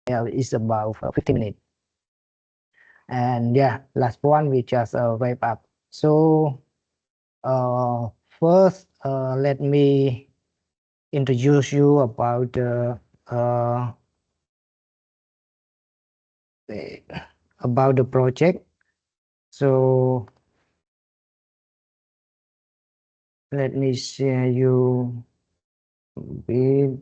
is about 15 minutes. And yeah, last one we just wrap up. So first, let me introduce you about the project. So let me share you with.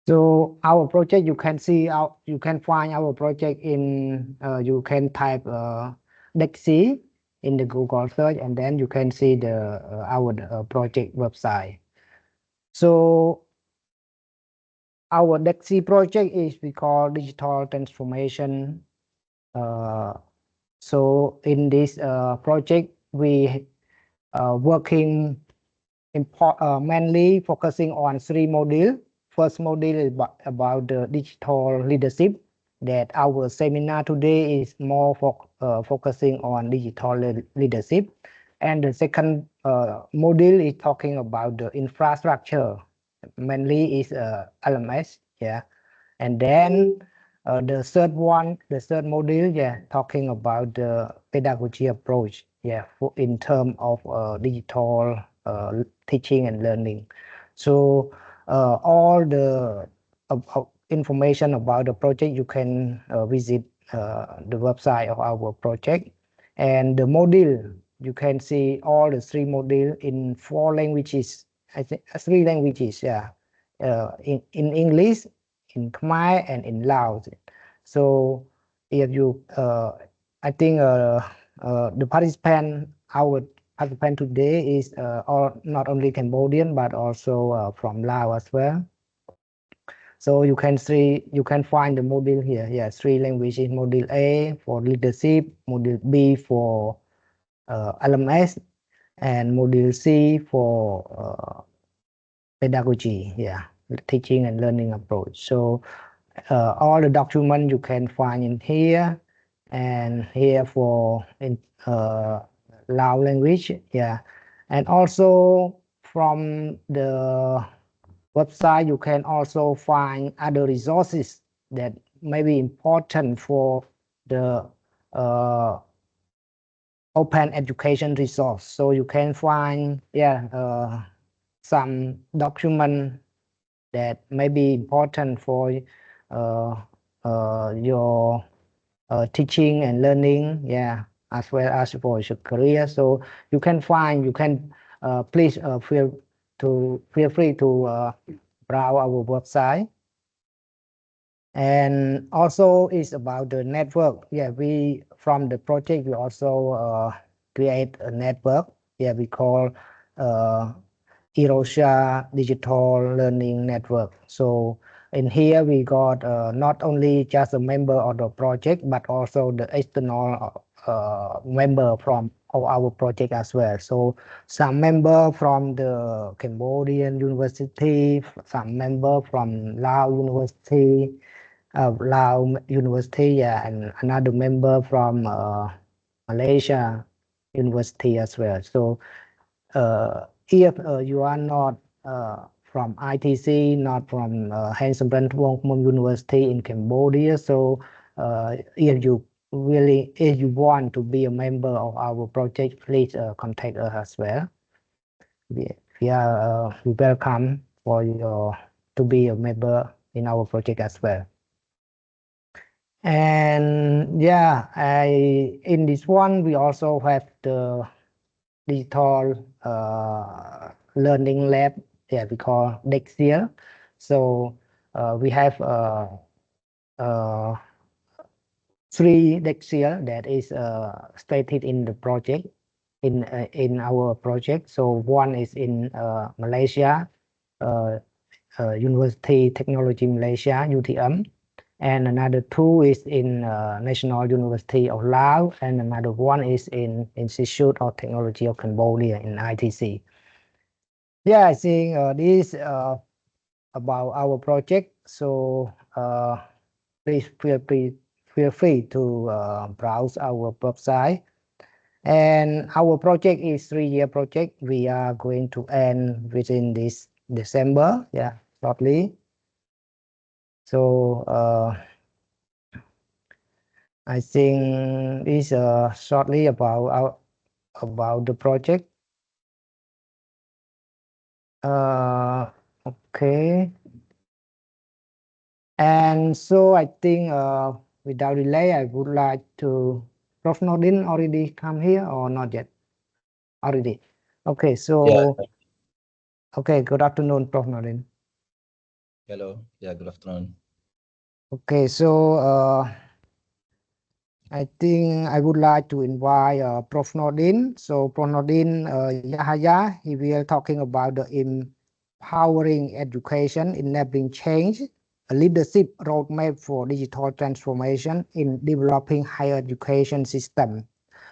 So our project, you can see you can find our project in you can type DEXI in the Google search, and then you can see the our project website. So our DEXI project is we call digital transformation. So in this project, we working mainly focusing on 3 modules. First module is about the digital leadership. That our seminar today is more focusing on digital leadership. And the second module is talking about the infrastructure. Mainly is LMS, yeah. And then the third module, yeah, talking about the pedagogy approach, yeah, in terms of digital teaching and learning. So all the information about the project, you can visit the website of our project. And the module, you can see all the 3 modules in 4 languages. I think 3 languages, yeah. In English, in Khmer, and in Laos. So if you, I think the our participant today is not only Cambodian but also from Laos as well. So you can find the module here. Yeah, 3 languages. Module A for leadership, module B for LMS, and module C for pedagogy. Yeah, teaching and learning approach. So all the documents you can find in here, and here for in Lao language, yeah. And also from the website, you can also find other resources that may be important for the open education resource. So you can find, yeah, some document that may be important for your teaching and learning, yeah, as well as for your career. So you can please feel free to browse our website. And also it's about the network. Yeah, we from the project we also create a network. Yeah, we call Erosia Digital Learning Network. So in here we got not only just a member of the project, but also the external member from our project as well. So some member from the Cambodian University, some member from Lao University, Lao University, yeah, and another member from Malaysia University as well. So if you are not from ITC, not from Heng Samrin Thong University in Cambodia, so if you want to be a member of our project, please contact us as well. We are welcome for you to be a member in our project as well. And yeah, in this one we also have the digital learning lab, yeah, we call DEXIA. So we have 3 DEXIA that is stated in the project, in our project. So one is in Malaysia, University Technology Malaysia, UTM, and another 2 is in National University of Laos, and another 1 is in Institute of Technology of Cambodia in ITC. Yeah, I think this about our project. So please feel free to browse our website. And our project is 3-year project. We are going to end within this December, yeah, shortly. So I think this shortly about the project. Okay. And so I think without delay, I would like to, Prof. Nordin already come here or not yet? Already. Okay, so, Yeah. okay, good afternoon, Prof. Nordin. Hello. Yeah, good afternoon. Okay, so I think I would like to invite Prof. Nordin. So Prof. Nordin Yahaya, he will talking about the empowering education, enabling change, a leadership roadmap for digital transformation in developing higher education system.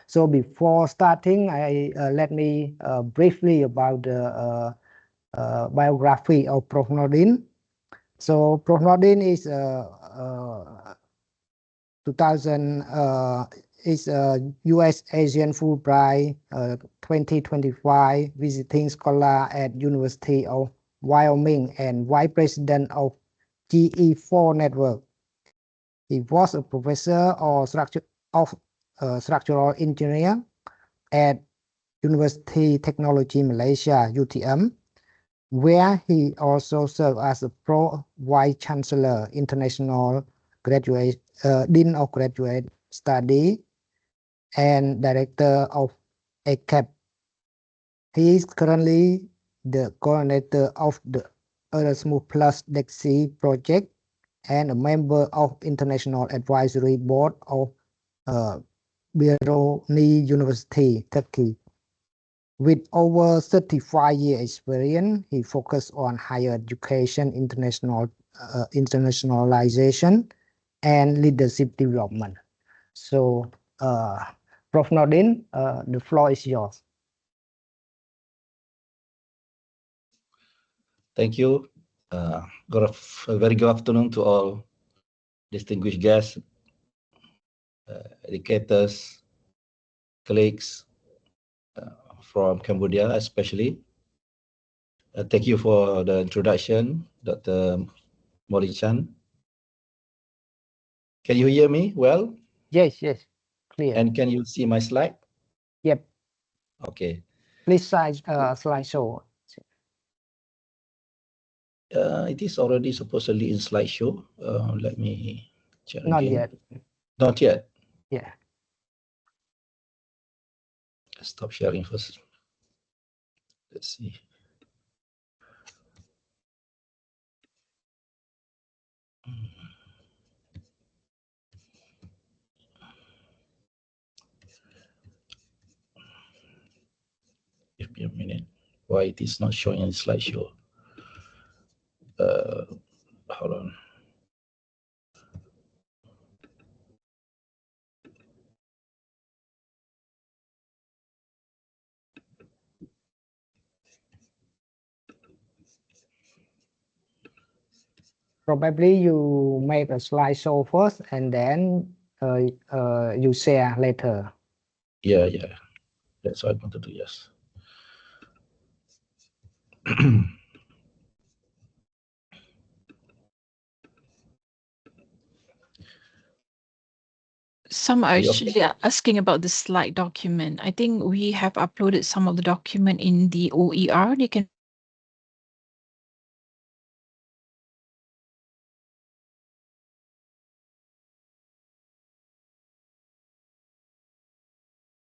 So before starting, let me briefly about the biography of Prof. Nordin. So Prof. Nordin is 2000 is a U.S. Asian Fulbright 2025 visiting scholar at University of Wyoming and Vice President of GE4 Network. He was a professor of structural engineer at University Technology Malaysia (UTM), where he also served as a pro-vice chancellor, international graduate, dean of graduate study, and director of ACAP. He is currently the coordinator of the Erasmus Plus DEXI project and a member of International Advisory Board of Biruni University, Turkey. With over 35 years experience, he focused on higher education, internationalization, and leadership development. So, Prof. Nordin, the floor is yours. Thank you. Very good afternoon to all distinguished guests, educators, colleagues from Cambodia, especially. Thank you for the introduction, Dr. Molly Chan. Can you hear me well? Yes, clear. And can you see my slide? Yep. Okay. Please slideshow. It is already supposedly in slideshow. Let me check Not again. yet. Not yet. Yeah. Stop sharing first. Let's see. Give me a minute. Why it is not showing in slideshow? Hold on. Probably you make a slideshow first and then you share later. Yeah. That's what I want to do, yes. Some are actually asking about the slide document. I think we have uploaded some of the document in the OER. They can.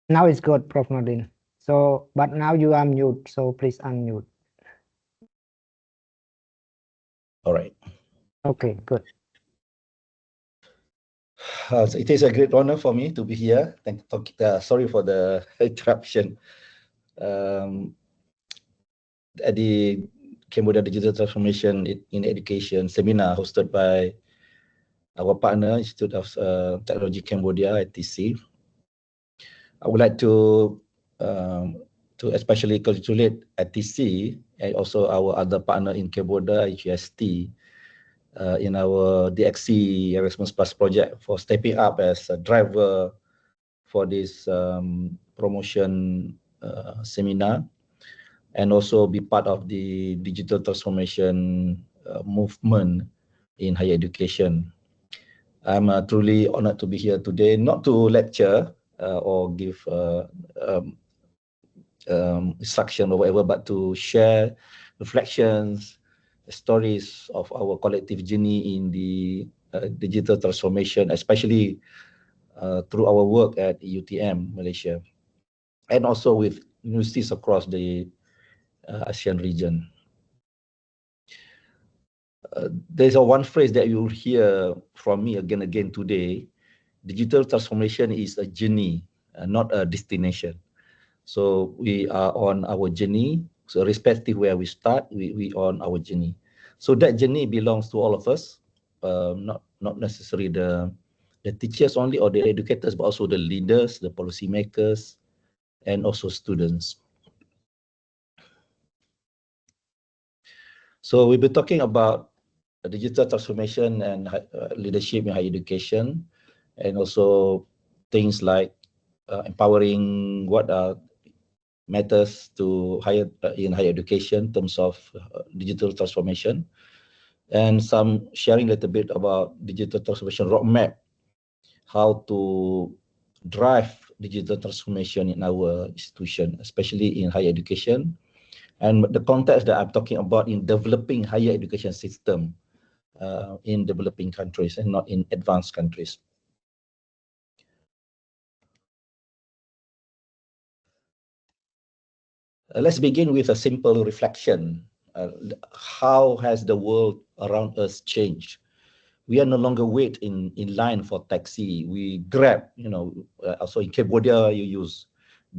Now it's good, Prof. Nordin. So, but now you are mute, so please unmute. All right. Okay, good. It is a great honor for me to be here. Sorry for the interruption. At the Cambodia Digital Transformation in Education seminar hosted by our partner, Institute of Technology Cambodia, ITC. I would like to especially congratulate ITC and also our other partner in Cambodia, HUST, in our DXC Erasmus Plus project for stepping up as a driver for this promotion seminar, and also be part of the digital transformation movement in higher education. I'm truly honored to be here today, not to lecture or give instruction or whatever, but to share reflections, stories of our collective journey in the digital transformation, especially through our work at UTM Malaysia, and also with universities across the ASEAN region. There's one phrase that you'll hear from me again and again today. Digital transformation is a journey, not a destination. So we are on our journey. So irrespective where we start, we on our journey. So that journey belongs to all of us, not necessarily the teachers only or the educators, but also the leaders, the policymakers, and also students. So we'll be talking about digital transformation and leadership in higher education, and also things like empowering what matters to in higher education in terms of digital transformation, and some sharing a little bit about digital transformation roadmap, how to drive digital transformation in our institution, especially in higher education, and the context that I'm talking about in developing higher education system in developing countries and not in advanced countries. Let's begin with a simple reflection. How has the world around us changed? We are no longer wait in line for taxi. We Grab, also in Cambodia, you use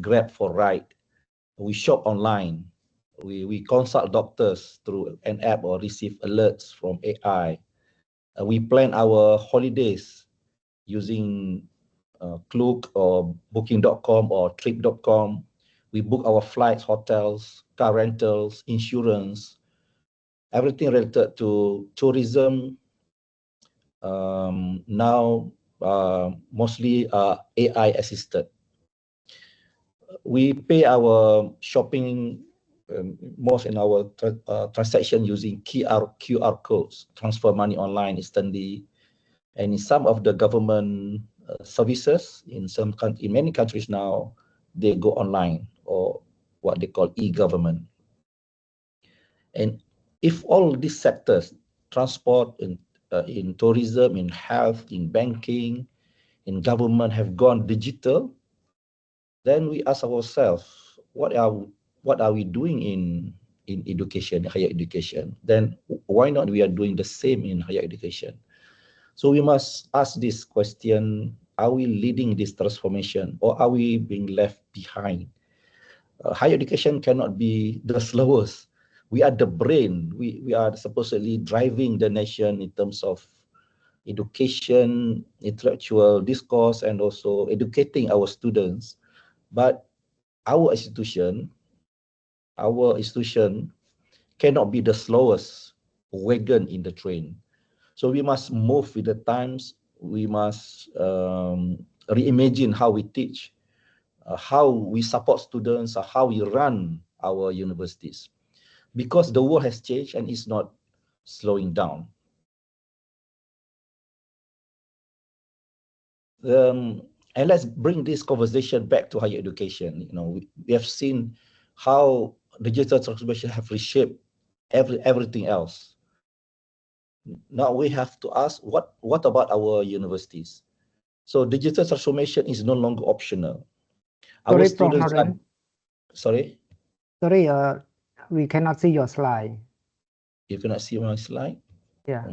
Grab for ride. We shop online. We consult doctors through an app or receive alerts from AI. We plan our holidays using Klook or Booking.com or Trip.com. We book our flights, hotels, car rentals, insurance, everything related to tourism. Now, mostly AI assisted. We pay our shopping most in our transaction using QR codes, transfer money online instantly, and in some of the government services in many countries now, they go online or what they call e-government. And if all these sectors, transport, in tourism, in health, in banking, in government have gone digital, then we ask ourselves, what are we doing in education, higher education? Then why not we are doing the same in higher education? So we must ask this question, are we leading this transformation or are we being left behind? Higher education cannot be the slowest. We are the brain. We are supposedly driving the nation in terms of education, intellectual discourse, and also educating our students. But our institution cannot be the slowest wagon in the train. So we must move with the times. We must reimagine how we teach, how we support students, how we run our universities. Because the world has changed and it's not slowing down. And let's bring this conversation back to higher education. We have seen how digital transformation have reshaped everything else. Now we have to ask, what about our universities? So digital transformation is no longer optional. Our Sorry, students Prof. Sorry? Sorry, we cannot see your slide. You cannot see my slide? Yeah.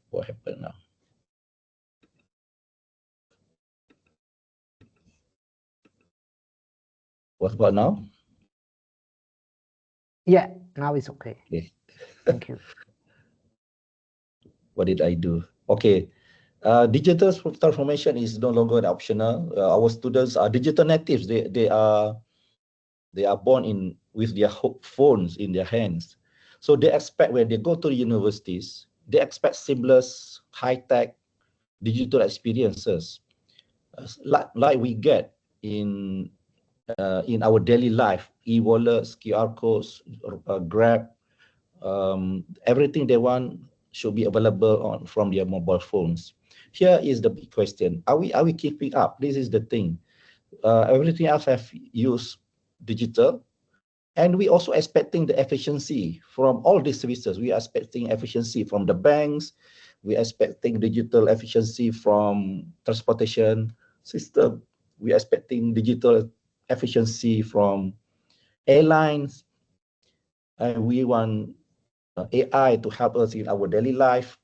What happened now? What about now? Yeah, now it's okay. Okay. Thank you. What did I do? Okay. Digital transformation is no longer an optional. Our students are digital natives. They are born with their phones in their hands. So they expect when they go to universities, they expect seamless, high-tech digital experiences, like we get in our daily life, e-wallets, QR codes, Grab, everything they want should be available from their mobile phones. Here is the big question: Are we keeping up? This is the thing. Everything else have used digital, and we also expecting the efficiency from all these services. We are expecting efficiency from the banks. We are expecting digital efficiency from transportation system. We are expecting digital efficiency from airlines. And we want AI to help us in our daily life.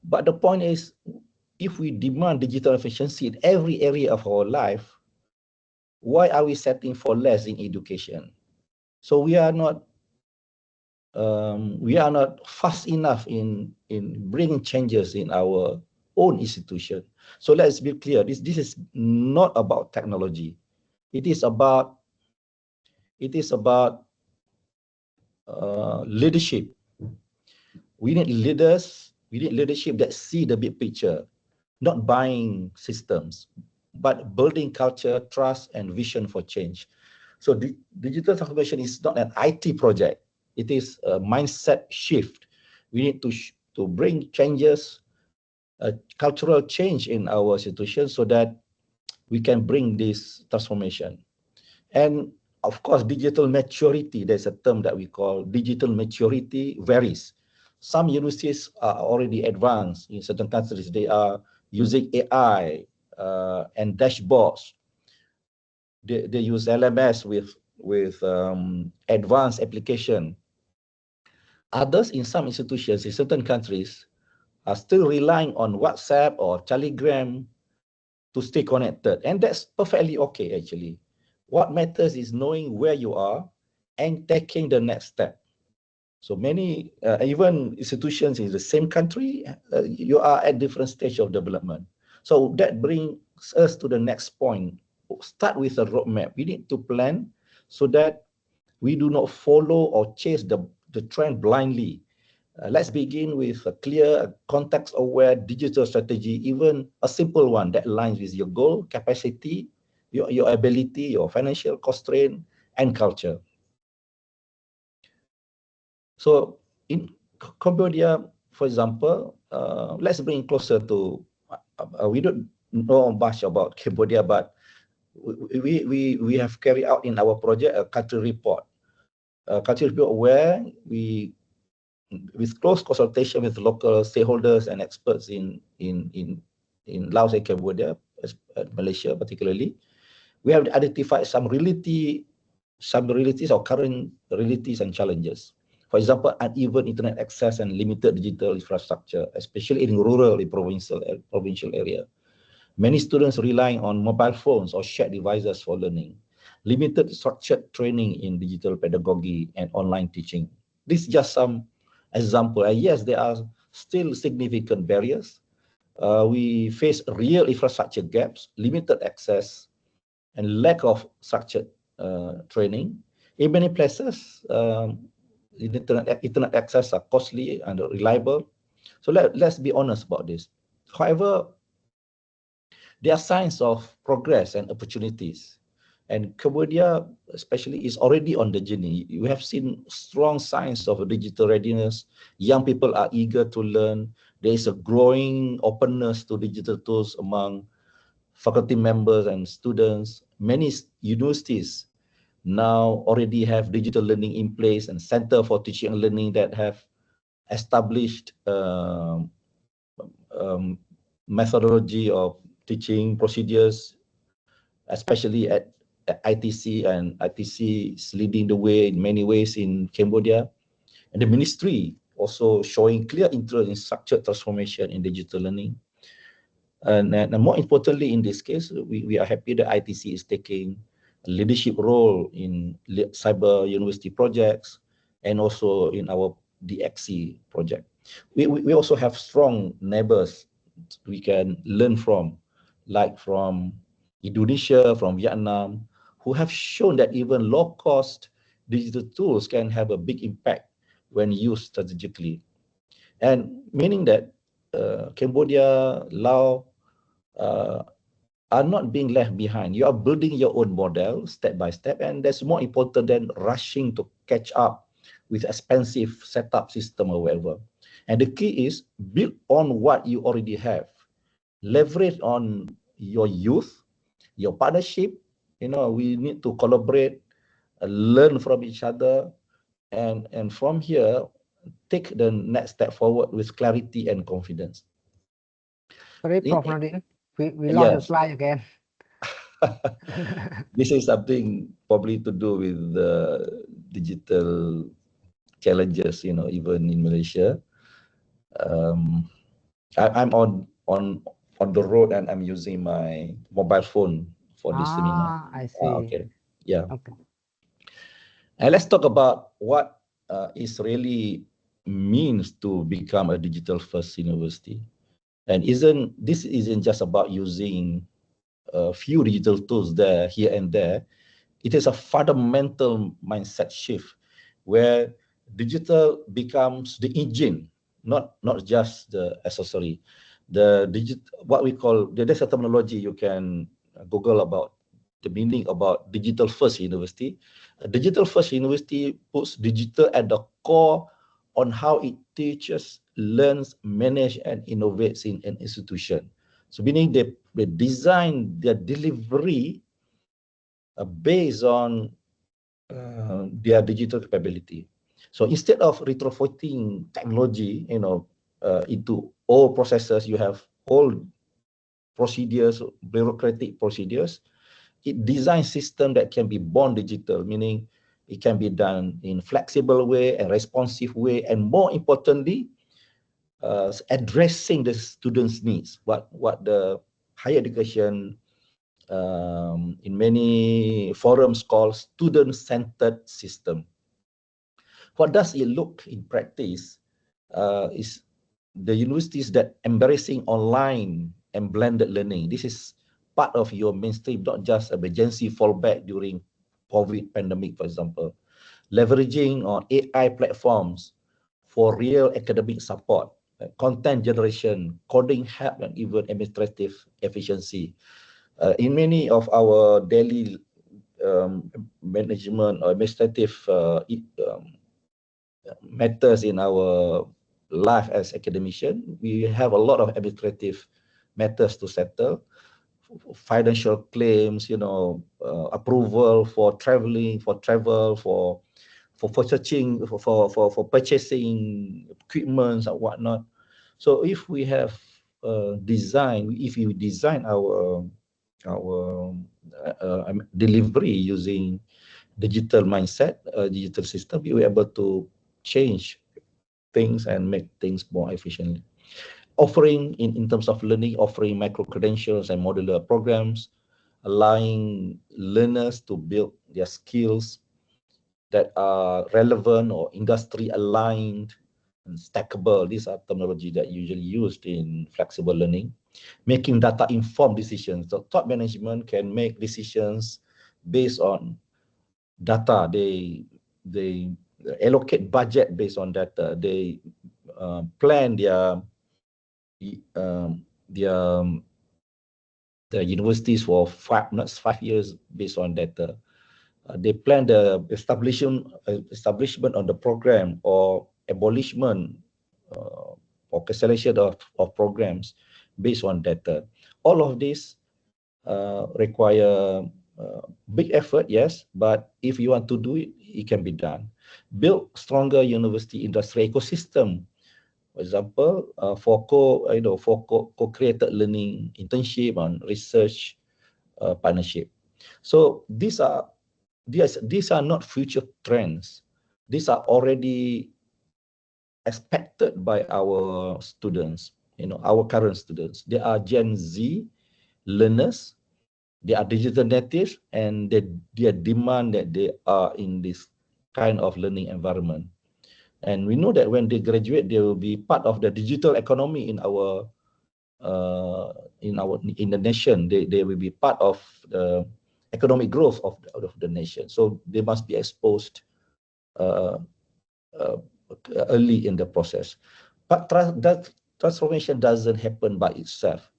But the point is, if we demand digital efficiency in every area of our life, why are we setting for less in education? So we are not fast enough in bringing changes in our own institution. So let's be clear, this is not about technology. It is about leadership. We need leaders. We need leadership that see the big picture, not buying systems, but building culture, trust, and vision for change. So digital transformation is not an IT project. It is a mindset shift. We need to bring changes, cultural change in our institution so that we can bring this transformation. And of course, digital maturity, there's a term that we call digital maturity varies. Some universities are already advanced. In certain countries, they are using AI and dashboards. They use LMS with advanced application. Others in some institutions, in certain countries, are still relying on WhatsApp or Telegram to stay connected. And that's perfectly okay, actually. What matters is knowing where you are and taking the next step. So many, even institutions in the same country, you are at different stage of development. So that brings us to the next point. Start with a roadmap. We need to plan so that we do not follow or chase the trend blindly. Let's begin with a clear, context-aware digital strategy, even a simple one that aligns with your goal, capacity, your ability, your financial constraint, and culture. So in Cambodia, for example, let's bring closer to, we don't know much about Cambodia, but we have carried out in our project a country report. Where we, with close consultation with local stakeholders and experts in Laos and Cambodia, Malaysia particularly, we have identified some realities or current realities and challenges. For example, uneven internet access and limited digital infrastructure, especially in rural, provincial area. Many students relying on mobile phones or shared devices for learning. Limited structured training in digital pedagogy and online teaching. This is just some example. Yes, there are still significant barriers. We face real infrastructure gaps, limited access, and lack of structured training. In many places, internet access are costly and unreliable. So let's be honest about this. However, there are signs of progress and opportunities. And Cambodia, especially, is already on the journey. We have seen strong signs of digital readiness. Young people are eager to learn. There is a growing openness to digital tools among faculty members and students. Many universities now already have digital learning in place and Center for Teaching and Learning that have established methodology of teaching procedures, especially at ITC, and ITC is leading the way in many ways in Cambodia. And the ministry also showing clear interest in structured transformation in digital learning. And more importantly, in this case, we are happy that ITC is taking a leadership role in cyber university projects and also in our DXC project. We also have strong neighbors we can learn from, like from Indonesia, from Vietnam, who have shown that even low-cost digital tools can have a big impact when used strategically. And meaning that Cambodia, Laos are not being left behind. You are building your own model step by step, and that's more important than rushing to catch up with expensive setup system or whatever. And the key is build on what you already have. Leverage on your youth, your partnership. We need to collaborate, learn from each other, and from here, take the next step forward with clarity and confidence. Sorry, Prof. Nordin, we lost the slide again. This is something probably to do with the digital challenges, even in Malaysia. I'm on the road and I'm using my mobile phone for this seminar. I see. Okay. Yeah. Okay. And let's talk about what is really means to become a digital first university. And this isn't just about using a few digital tools here and there. It is a fundamental mindset shift where digital becomes the engine, not just the accessory. What we call, there's a terminology you can Google about the meaning about digital first university. A digital first university puts digital at the core on how it teaches, learns, manages, and innovates in an institution. So meaning they design their delivery based on their digital capability. So instead of retrofitting technology, into all processes, you have all procedures, bureaucratic procedures. It designs system that can be born digital, meaning it can be done in flexible way and responsive way, and more importantly, addressing the students' needs. What the higher education in many forums called student-centered system. What does it look in practice is the universities that embracing online and blended learning. This is part of your mainstream, not just emergency fallback during COVID pandemic, for example. Leveraging on AI platforms for real academic support, content generation, coding help, and even administrative efficiency. In many of our daily management or administrative matters in our life as academician, we have a lot of administrative matters to settle, financial claims, approval for traveling, for travel, for searching, for purchasing equipment and whatnot. So if we have if you design our delivery using digital mindset, digital system, we were able to change things and make things more efficiently. Offering in terms of learning, offering micro-credentials and modular programs, allowing learners to build their skills that are relevant or industry aligned and stackable. These are terminology that usually used in flexible learning. Making data-informed decisions. So top management can make decisions based on data. They allocate budget based on data. They plan their universities for next 5 years based on data. They plan the establishment of the program or abolishment or cancellation of programs based on data. All of this require big effort, yes, but if you want to do it, it can be done. Build stronger university industry ecosystem. For example, for co-created learning, internship, and research partnership. So these are not future trends. These are already expected by our students, our current students. They are Gen Z learners. They are digital natives, and they demand that they are in this kind of learning environment. And we know that when they graduate, they will be part of the digital economy in the nation. They will be part of the economic growth of the nation. So they must be exposed early in the process. But that transformation doesn't happen by itself.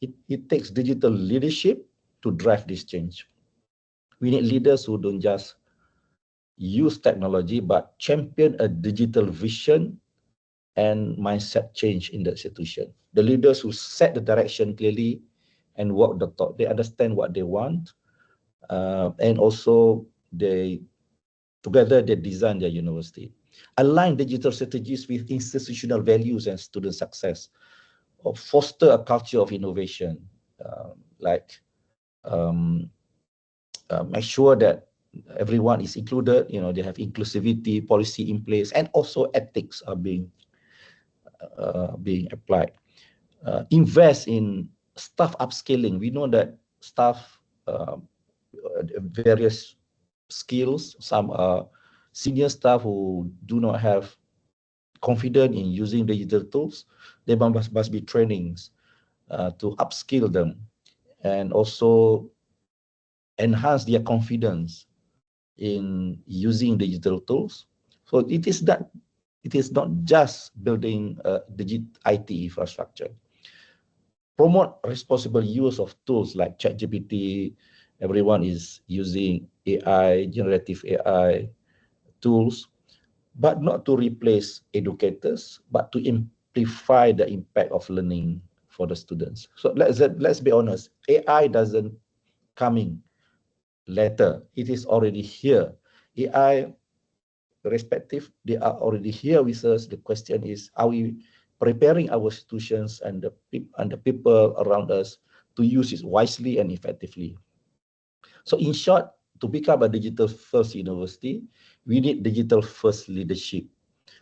It takes digital leadership to drive this change. We need leaders who don't just use technology, but champion a digital vision and mindset change in the institution. The leaders who set the direction clearly and walk the talk, they understand what they want, and also together they design their university. Align digital strategies with institutional values and student success, or foster a culture of innovation, make sure that everyone is included, they have inclusivity policy in place, and also ethics are being applied. Invest in staff upskilling. We know that staff, various skills, some are senior staff who do not have confidence in using digital tools. There must be trainings to upskill them, and also enhance their confidence in using digital tools. So it is not just building digital IT infrastructure. Promote responsible use of tools like ChatGPT. Everyone is using AI, generative AI tools, but not to replace educators, but to amplify the impact of learning for the students. So let's be honest, AI doesn't coming later. It is already here. AI, they are already here with us. The question is, are we preparing our institutions and the people around us to use it wisely and effectively? So in short, to become a digital first university, we need digital first leadership.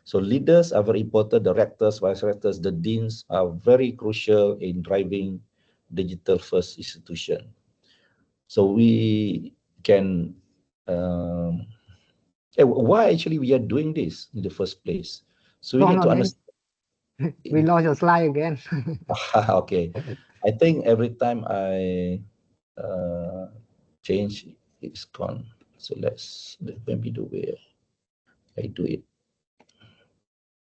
So leaders are very important. The rectors, vice rectors, the deans are very crucial in driving digital first institution. So we can, why actually we are doing this in the first place? So we need to understand. We lost your slide again. Okay. I think every time I change, it's gone. So let me do where I do it.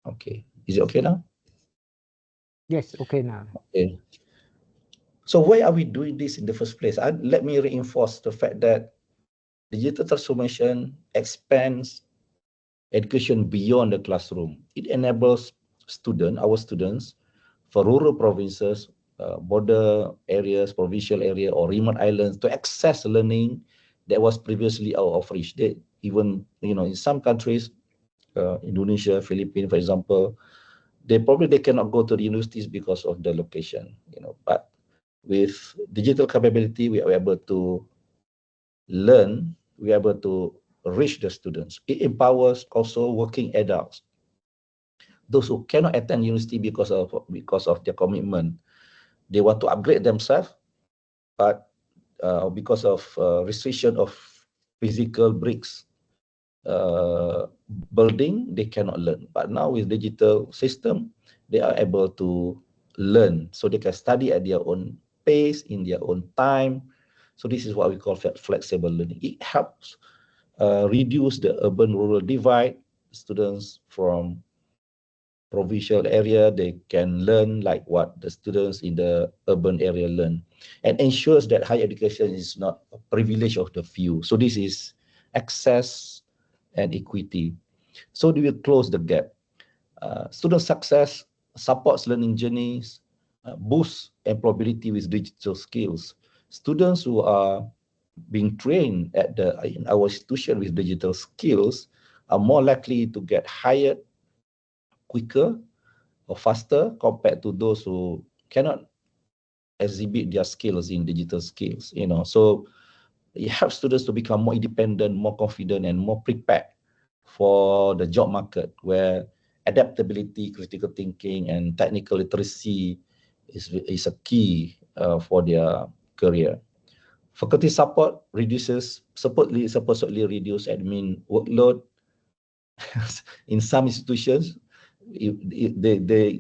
Okay. Is it okay now? Yes, okay now. Okay. So why are we doing this in the first place? Let me reinforce the fact that digital transformation expands education beyond the classroom. It enables our students for rural provinces, border areas, provincial area, or remote islands to access learning that was previously out of reach. They even, in some countries, Indonesia, Philippines, for example, they cannot go to the universities because of the location, but with digital capability, we are able to learn, we are able to reach the students. It empowers also working adults, those who cannot attend university because of their commitment. They want to upgrade themselves, but because of restriction of physical bricks building, they cannot learn. But now with digital system, they are able to learn, so they can study at their own pace, in their own time. So this is what we call flexible learning. It helps reduce the urban-rural divide. Students from provincial area, they can learn like what the students in the urban area learn, and ensures that higher education is not a privilege of the few. So this is access and equity. So we will close the gap. Student success supports learning journeys, boosts employability with digital skills. Students who are being trained in our institution with digital skills are more likely to get hired quicker or faster compared to those who cannot exhibit their skills in digital skills. So it helps students to become more independent, more confident, and more prepared for the job market, where adaptability, critical thinking, and technical literacy is a key for their career. Faculty support supposedly reduce admin workload. In some institutions, they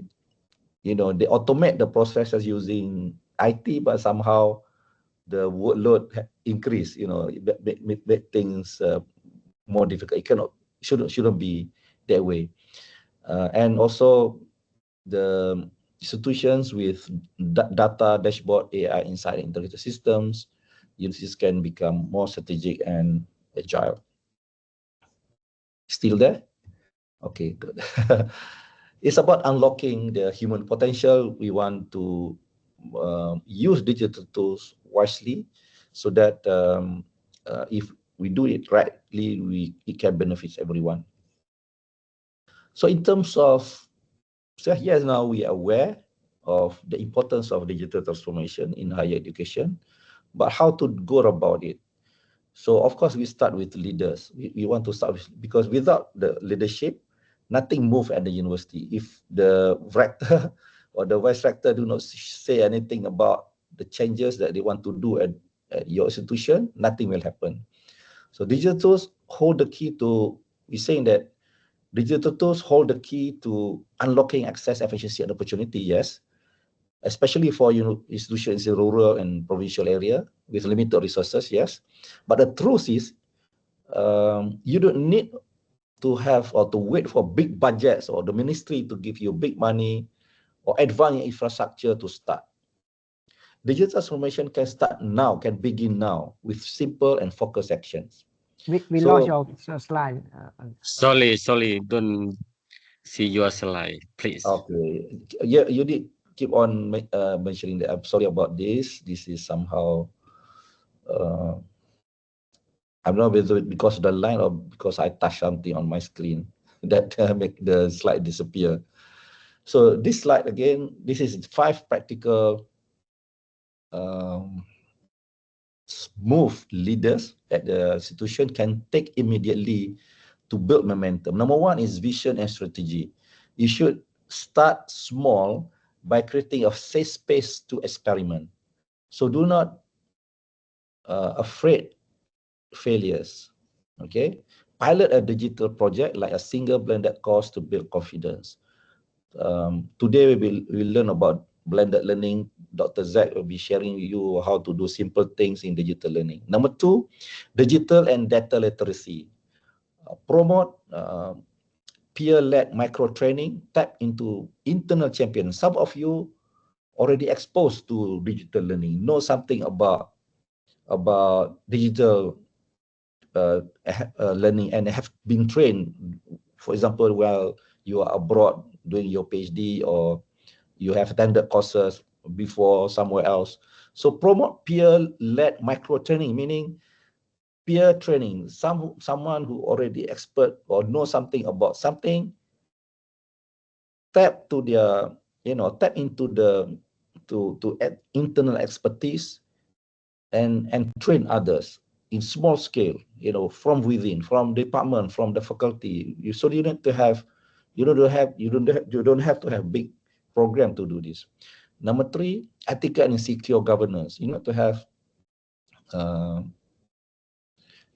automate the processes using IT, but somehow the workload increase. Make things more difficult. It shouldn't be that way. And also the institutions with data dashboard, AI inside integrated systems, universities can become more strategic and agile. Still there? Okay, good. It's about unlocking the human potential. We want to use digital tools wisely so that if we do it rightly, it can benefit everyone. So in terms of, so yes, now we are aware of the importance of digital transformation in higher education, but how to go about it? So of course we start with leaders. We want to start with, because without the leadership, nothing moves at the university. If the rector or the vice rector do not say anything about the changes that they want to do at your institution, nothing will happen. So digital tools hold the key to, we're saying that digital tools hold the key to unlocking access, efficiency, and opportunity, yes, especially for institutions in rural and provincial area with limited resources, yes. But the truth is, you don't need to have or to wait for big budgets or the ministry to give you big money or advance infrastructure to start. Digital transformation can start now, can begin now with simple and focused actions. We lost your slide. Sorry, don't see your slide, please. Okay, yeah, you did keep on mentioning that. I'm sorry about this. This is somehow, I'm not whether because of the line or because I touched something on my screen that make the slide disappear. So this slide again, this is 5 practical move leaders at the institution can take immediately to build momentum. Number 1 is vision and strategy. You should start small by creating a safe space to experiment. So do not afraid failures. Okay, pilot a digital project like a single blended course to build confidence. Today we will learn about blended learning. Dr. Zach will be sharing with you how to do simple things in digital learning. Number 2, digital and data literacy. Promote peer-led micro training. Tap into internal champions. Some of you already exposed to digital learning, know something about digital learning and have been trained. For example, while you are abroad doing your PhD or you have attended courses before somewhere else. So promote peer-led micro training, meaning peer training, someone who already expert or know something about something, tap to their, tap into the to internal expertise and train others in small scale, from within, from department, from the faculty. So you don't have to have big program to do this. Number 3, ethical and secure governance. You need to have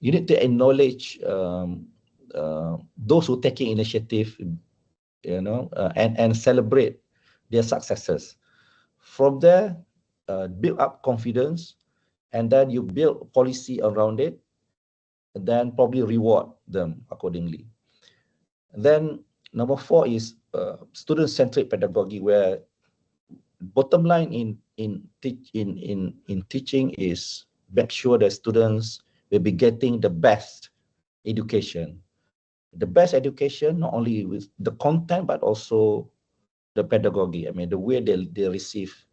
you need to acknowledge those who taking initiative, and celebrate their successes. From there, build up confidence, and then you build policy around it, and then probably reward them accordingly. And then number 4 is student-centric pedagogy, where bottom line in teaching is make sure that students will be getting the best education. The best education, not only with the content, but also the pedagogy. I mean, the way they receive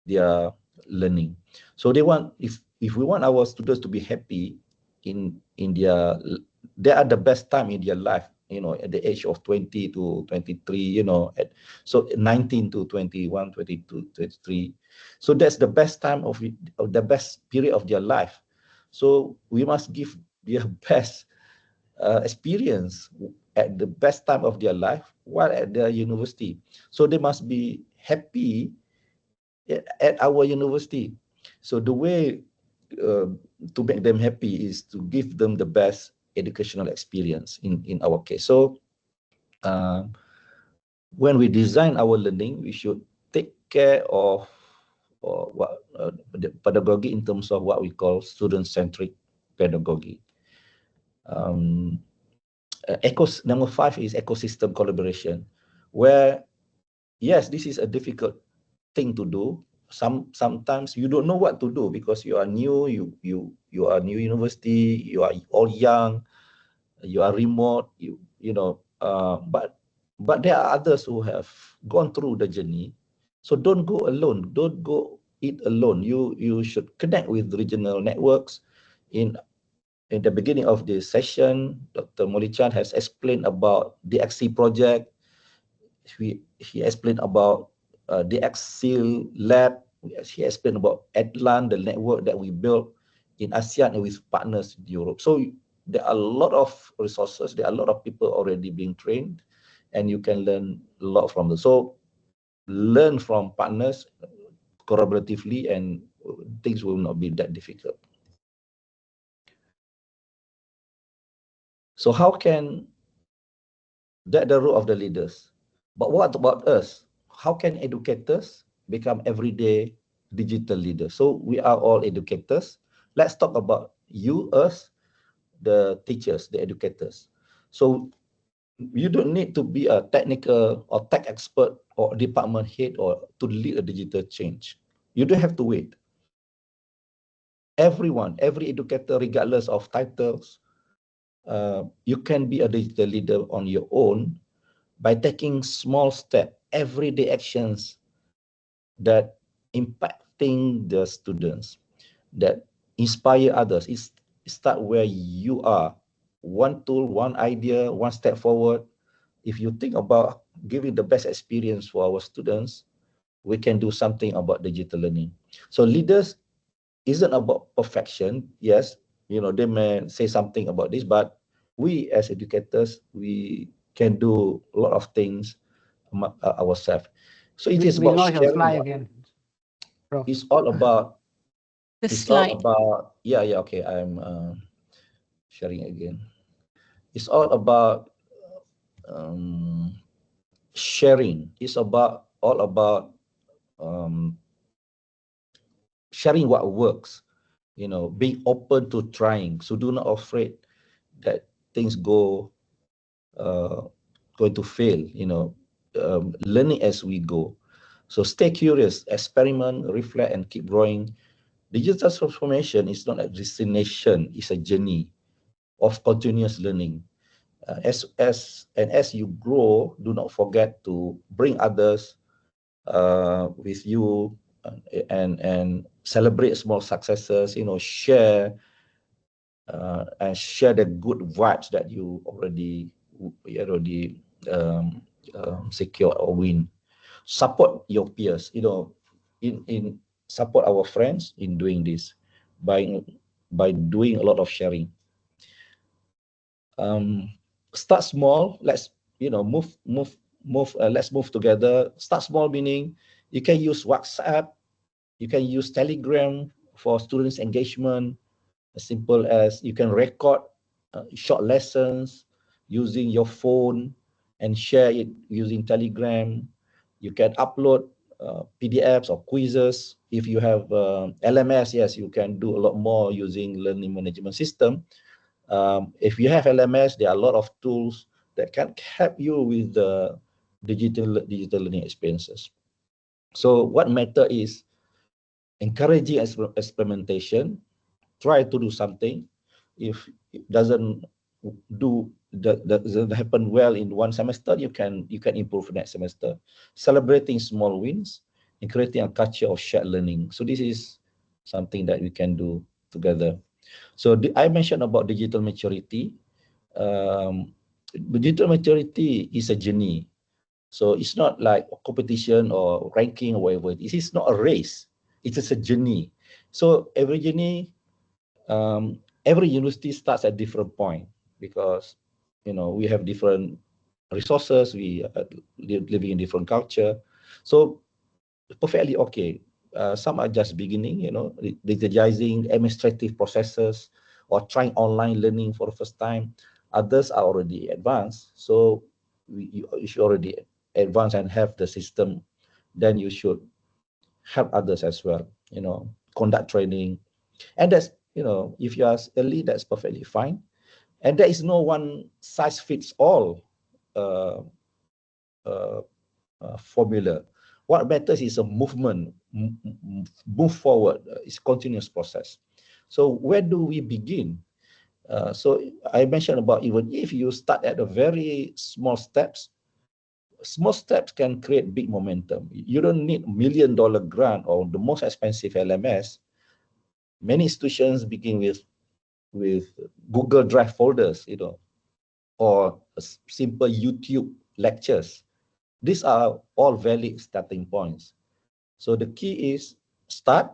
their learning. So they want, if we want our students to be happy in their, they are the best time in their life, at the age of 20 to 23, so 19 to 21, 22, 23. So that's the best time of the best period of their life. So we must give their best experience at the best time of their life while at their university. So they must be happy at our university. So the way to make them happy is to give them the best educational experience in our case. So when we design our learning, we should take care of the pedagogy in terms of what we call student-centric pedagogy. Number 5 is ecosystem collaboration, where yes, this is a difficult thing to do. Sometimes you don't know what to do because you are new, you are new university, you are all young, you are remote, but But there are others who have gone through the journey. So don't go alone. Don't go it alone. You should connect with regional networks. In the beginning of this session, Dr. Molichan has explained about the DXC project. He explained about the DXC lab. He explained about Atlan, the network that we built in ASEAN and with partners in Europe. So there are a lot of resources. There are a lot of people already being trained, and you can learn a lot from them. So learn from partners collaboratively, and things will not be that difficult. So how can that the role of the leaders? But what about us? How can educators become everyday digital leaders? So we are all educators. Let's talk about you, us, the teachers, the educators. So you don't need to be a technical or tech expert or department head or to lead a digital change. You don't have to wait. Everyone, every educator, regardless of titles, you can be a digital leader on your own by taking small steps, everyday actions that impacting the students, that inspire others. Start where you are. One tool, one idea, one step forward. If you think about giving the best experience for our students, we can do something about digital learning. So leaders isn't about perfection. Yes, they may say something about this, but we as educators, we can do a lot of things ourselves. So it is We about lost your sharing. slide again, bro. It's all about. The It's all slide. about. Yeah. Okay, I'm sharing again. It's all about sharing. It's all about sharing what works. Being open to trying. So do not afraid that things going to fail. Learning as we go. So stay curious, experiment, reflect, and keep growing. Digital transformation is not a destination; it's a journey of continuous learning. As you grow, do not forget to bring others with you, and celebrate small successes. Share and share the good vibes that you already secure or win. Support your peers. In support our friends in doing this by doing a lot of sharing. Start small. Let's move. Let's move together. Start small meaning you can use WhatsApp, you can use Telegram for students engagement. As simple as you can record short lessons using your phone and share it using Telegram. You can upload PDFs or quizzes. If you have LMS, yes, you can do a lot more using learning management system. If you have LMS, there are a lot of tools that can help you with the digital learning experiences. So what matter is encouraging experimentation. Try to do something. If it doesn't happen well in one semester, you can improve next semester. Celebrating small wins and creating a culture of shared learning. So this is something that we can do together. So I mentioned about digital maturity. Digital maturity is a journey. So it's not like a competition or ranking or whatever. It is not a race. It is a journey. So every journey, every university starts at different point because we have different resources. We are living in different culture. So perfectly okay. Some are just beginning, digitizing administrative processes or trying online learning for the first time. Others are already advanced. So you should already advance and have the system. Then you should help others as well, conduct training. And that's, if you are early, that's perfectly fine. And there is no one size fits all formula. What matters is a movement, move forward. It's a continuous process. So where do we begin? So I mentioned about even if you start at a very small steps, small steps can create big momentum. You don't need $1 million grant or the most expensive LMS. Many institutions begin with Google Drive folders, or simple YouTube lectures. These are all valid starting points. So the key is start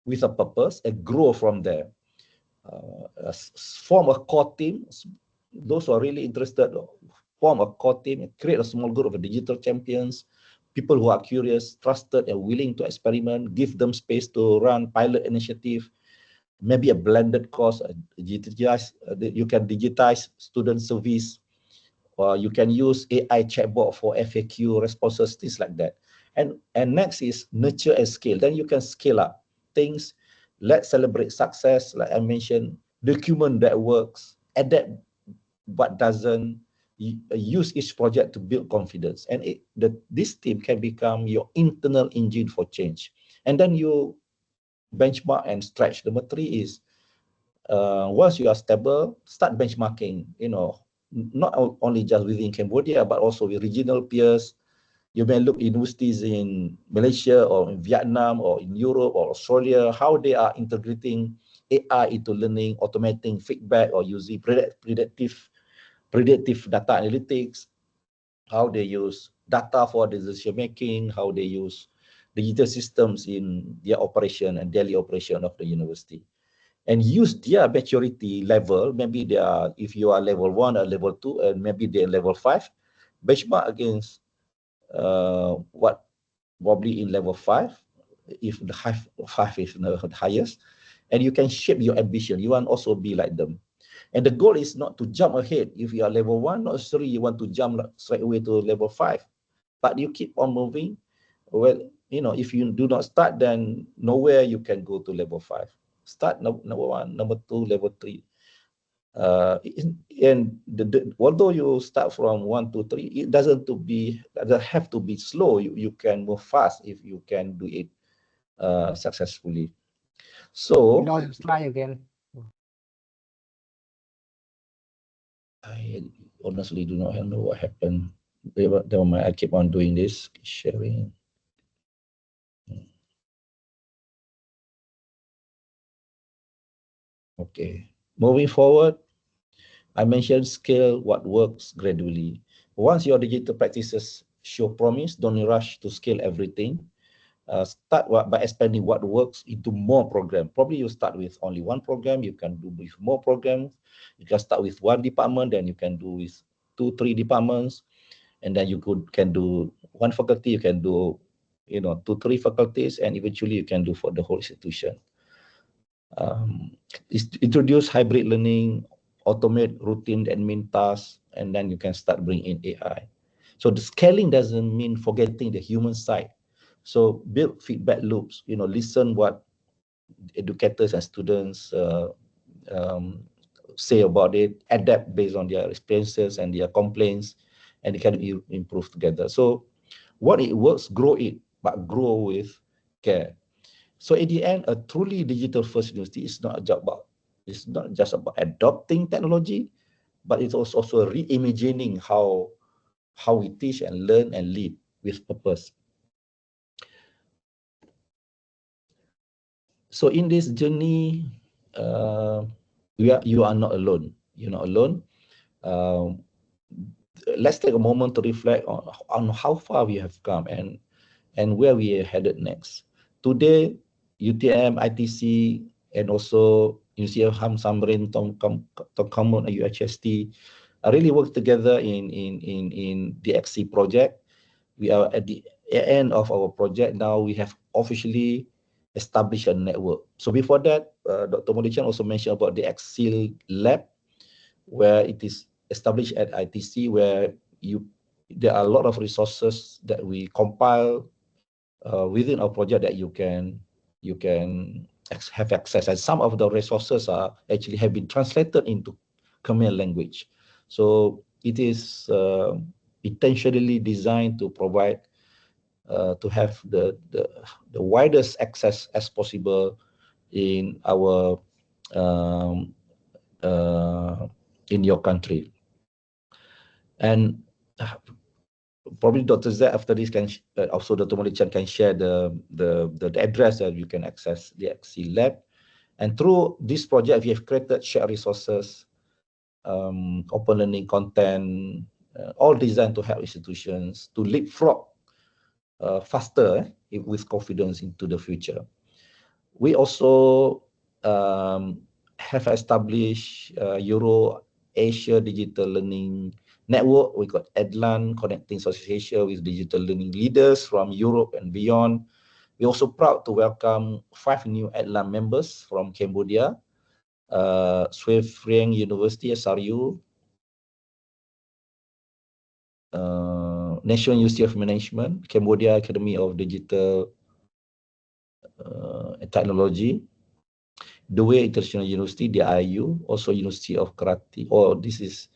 with a purpose and grow from there. Form a core team. Those who are really interested, form a core team and create a small group of digital champions, people who are curious, trusted, and willing to experiment. Give them space to run pilot initiative, maybe a blended course. You can digitize student service, or you can use AI chatbot for FAQ responses, things like that. And next is nurture and scale. Then you can scale up things. Let's celebrate success, like I mentioned, document that works, adapt what doesn't, use each project to build confidence. And this team can become your internal engine for change. And then you benchmark and stretch. Number 3 is, once you are stable, start benchmarking, not only just within Cambodia, but also with regional peers. You may look universities in Malaysia or in Vietnam or in Europe or Australia, how they are integrating AI into learning, automating feedback, or using predictive data analytics, how they use data for decision making, how they use digital systems in their operation and daily operation of the university. And use their maturity level. Maybe they are, if you are level 1 or level 2, and maybe they're level 5, benchmark against what probably in level 5, if the 5 is the highest, and you can shape your ambition. You want also be like them. And the goal is not to jump ahead. If you are level 1 or 3, you want to jump straight away to level 5, but you keep on moving. Well, if you do not start, then nowhere you can go to level 5. Start number 1, number 2, level 3. And although you start from 1 to 3, it doesn't have to be slow. You can move fast if you can do it successfully. So We lost the slide again. I honestly do not know what happened. Never mind, I keep on doing this, sharing. Okay, moving forward, I mentioned scale what works gradually. Once your digital practices show promise, don't rush to scale everything. Start by expanding what works into more programs. Probably you start with only one program, you can do with more programs. You can start with one department, then you can do with 2, 3 departments, and then you can do one faculty, you can do 2, 3 faculties, and eventually you can do for the whole institution. Introduce hybrid learning, automate routine admin tasks, and then you can start bringing in AI. So the scaling doesn't mean forgetting the human side. So build feedback loops, listen what educators and students say about it, adapt based on their experiences and their complaints, and it can improve together. So what it works, grow it, but grow with care. So at the end, a truly digital first university is not just about adopting technology, but it's also reimagining how we teach and learn and lead with purpose. So in this journey, you are not alone. You're not alone. Let's take a moment to reflect on how far we have come and where we are headed next. Today, UTM, ITC, and also University of Hang Samrin, Tongkhamun, and UHST really work together in the XC project. We are at the end of our project now. We have officially established a network. So before that, Dr. Modichan also mentioned about the XSEAL lab, where it is established at ITC, where there are a lot of resources that we compile within our project that you can have access, and some of the resources actually have been translated into Khmer language. So it is intentionally designed to provide to have the widest access as possible in our in your country. And probably Dr. Z after this can also Dr. Molly Chan can share the address that you can access the XC lab. And through this project, we have created shared resources, open learning content, all designed to help institutions to leapfrog faster with confidence into the future. We also have established Euro-Asia Digital Learning Network. We got EDLAN, connecting Southeast Asia with digital learning leaders from Europe and beyond. We're also proud to welcome 5 new EDLAN members from Cambodia, Sui Freng University, SRU, National University of Management, Cambodia Academy of Digital Technology, Dewey International University, DIU, also University of Kratie. Oh, this is,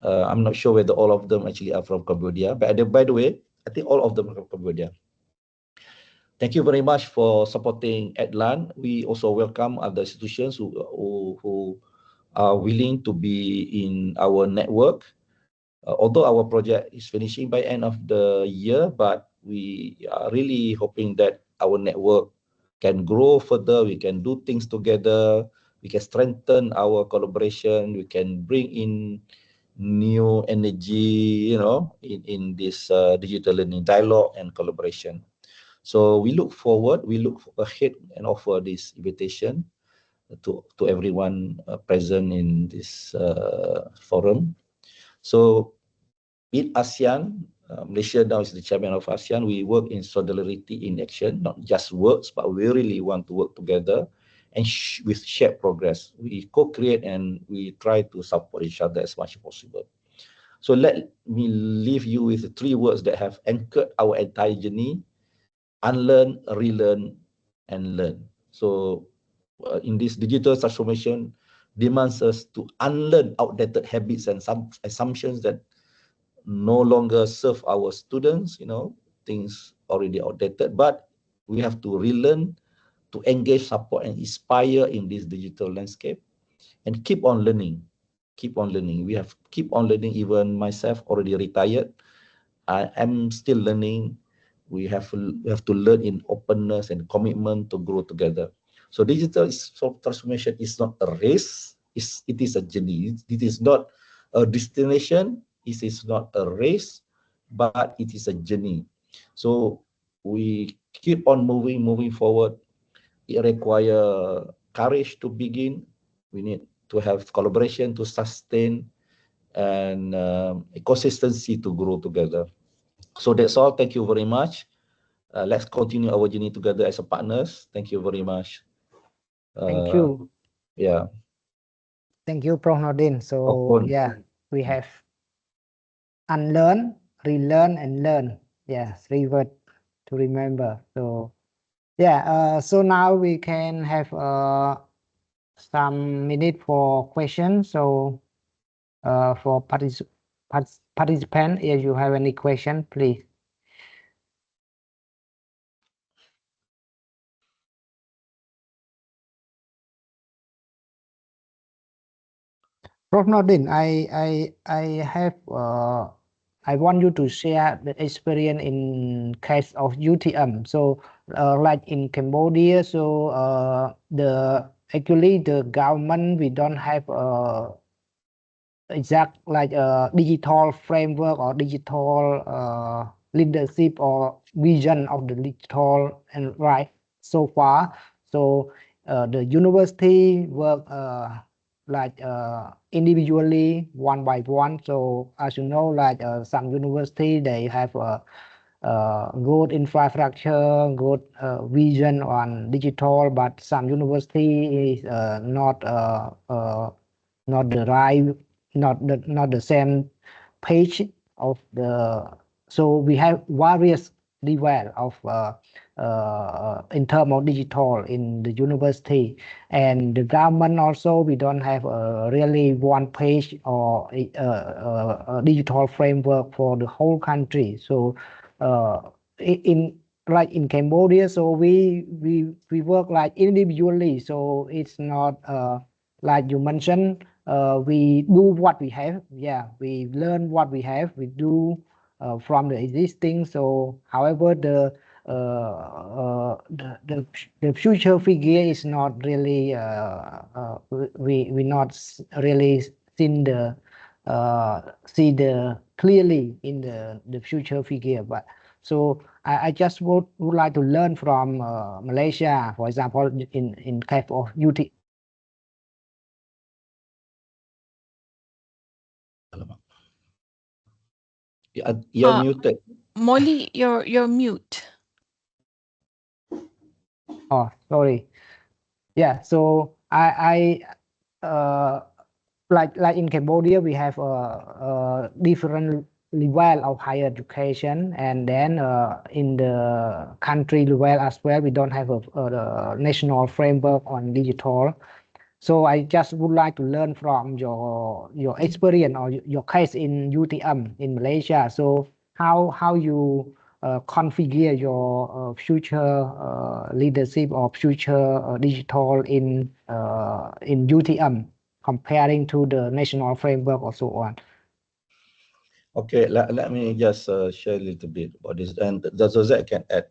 I'm not sure whether all of them actually are from Cambodia, but by the way, I think all of them are from Cambodia. Thank you very much for supporting EDLAN. We also welcome other institutions who are willing to be in our network. Although our project is finishing by end of the year, but we are really hoping that our network can grow further. We can do things together. We can strengthen our collaboration. We can bring in new energy, in this digital learning dialogue and collaboration. So we look forward, we look ahead and offer this invitation to everyone present in this forum. So in ASEAN, Malaysia now is the chairman of ASEAN. We work in solidarity in action, not just words, but we really want to work together and with shared progress. We co-create and we try to support each other as much as possible. So let me leave you with 3 words that have anchored our entire journey: unlearn, relearn, and learn. So in this digital transformation demands us to unlearn outdated habits and some assumptions that no longer serve our students, things already outdated, but we have to relearn, to engage, support, and inspire in this digital landscape, and keep on learning. Keep on learning. We have keep on learning. Even myself, already retired, I am still learning. We have to learn in openness and commitment to grow together. So digital transformation is not a race. It is a journey. It is not a destination. It is not a race, but it is a journey. So we keep on moving forward. It requires courage to begin. We need to have collaboration to sustain, and consistency to grow together. So that's all. Thank you very much. Let's continue our journey together as a partners. Thank you very much. Thank you. Yeah. Thank you, Prof. Nordin. So yeah, we have unlearn, relearn, and learn. Yeah, 3 words to remember. So yeah, so now we can have some minute for questions. So for participant, if you have any question, please. Prof. Nordin, I want you to share the experience in case of UTM. So like in Cambodia, so actually the government, we don't have exact like a digital framework or digital leadership or vision of the digital and right so far. So the university work like individually, one by one. So as you know, like some university, they have good infrastructure, good vision on digital, but some university is not the right, not the same page of the. So we have various level of in terms of digital in the university, and the government also, we don't have a really one page or a digital framework for the whole country. So in like in Cambodia, so we work like individually, so it's not like you mentioned, we do what we have. Yeah, we learn what we have, we do from the existing. So, however, the future figure is not really we not really seen the see the clearly in the future figure. But so I just would like to learn from Malaysia, for example, in case of UT. You're muted. Molly, you're mute. Oh, sorry. Yeah, so I like in Cambodia we have a different level of higher education, and then in the country level as well, we don't have a national framework on digital. So I just would like to learn from your experience or your case in UTM in Malaysia. So how you configure your future leadership or future digital in UTM comparing to the national framework or so on. Okay, let me just share a little bit about this, and Josette can add.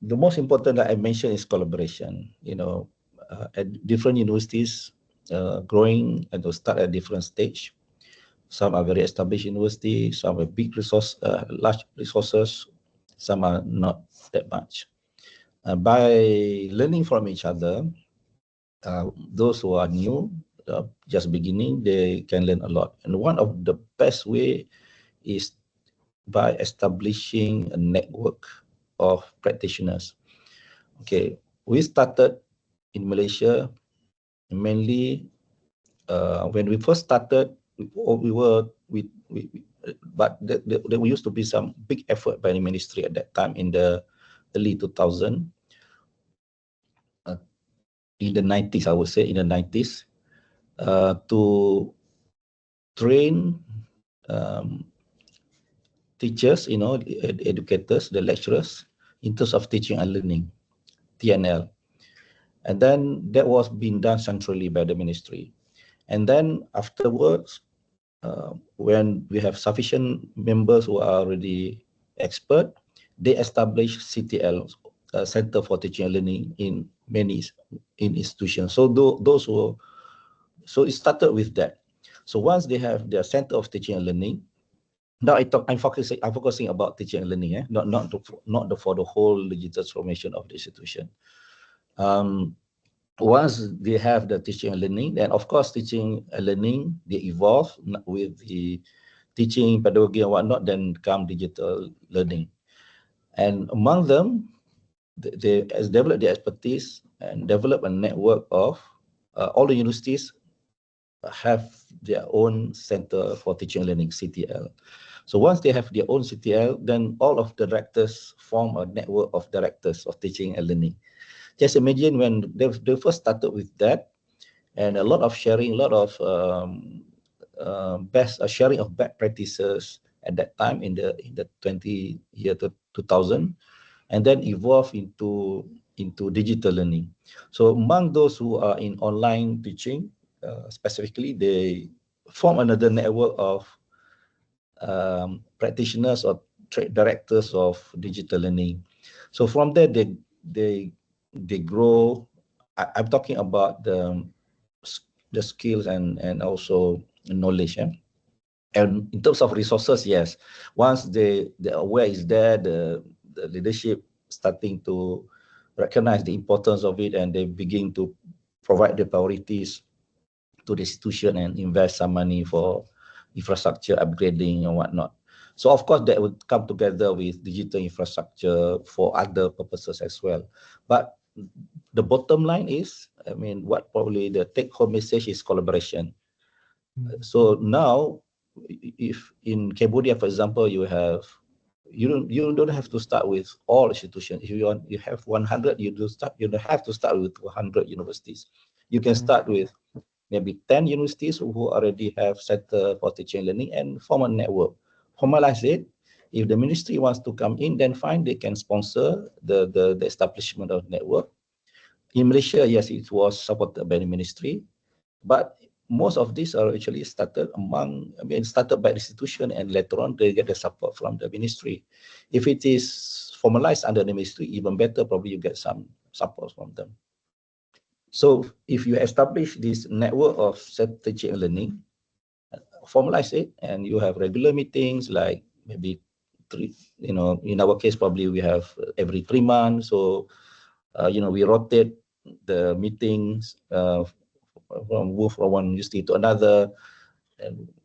The most important that I mentioned is collaboration. You know, at different universities, growing and to start at different stage. Some are very established universities, some have big large resources, some are not that much. By learning from each other, those who are new, just beginning, they can learn a lot. And one of the best way is by establishing a network of practitioners. Okay, we started in Malaysia mainly when we first started. But there used to be some big effort by the ministry at that time in the early 2000, in the 90s, I would say, in the 90s, to train teachers, you know, educators, the lecturers, in terms of teaching and learning, TNL. And then that was being done centrally by the ministry. And then afterwards, when we have sufficient members who are already expert, they establish CTL, Center for Teaching and Learning, in many institutions. So so it started with that. So once they have their Center of Teaching and Learning, now I'm focusing about teaching and learning, not for the whole digital transformation of the institution. Once they have the teaching and learning, then of course teaching and learning, they evolve with the teaching, pedagogy and whatnot, then come digital learning. And among them, they develop their expertise and develop a network of all the universities have their own Center for Teaching and Learning, CTL. So once they have their own CTL, then all of the directors form a network of directors of teaching and learning. Just imagine when they first started with that, and a lot of sharing, a lot of sharing of best practices at that time in the 2000, and then evolve into digital learning. So among those who are in online teaching, specifically, they form another network of practitioners or directors of digital learning. So from there, they grow. I'm talking about the skills and also knowledge. Yeah? And in terms of resources, yes, once the aware is there, the leadership starting to recognize the importance of it, and they begin to provide the priorities to the institution and invest some money for infrastructure upgrading and whatnot. So of course that would come together with digital infrastructure for other purposes as well. But the bottom line is, I mean, what probably the take-home message is collaboration. So now, if in Cambodia, for example, you don't have to start with all institutions. If you have 100, you don't have to start with 100 universities. You can start with maybe 10 universities who already have Center for Teaching and Learning and form a network. Formalize it. If the ministry wants to come in, then fine, they can sponsor the establishment of network. In Malaysia, yes, it was supported by the ministry, but most of these are actually started by the institution, and later on they get the support from the ministry. If it is formalized under the ministry, even better, probably you get some support from them. So if you establish this network of strategic learning, formalize it, and you have regular meetings, like maybe in our case, probably we have every 3 months. So, we rotate the meetings move from one university to another,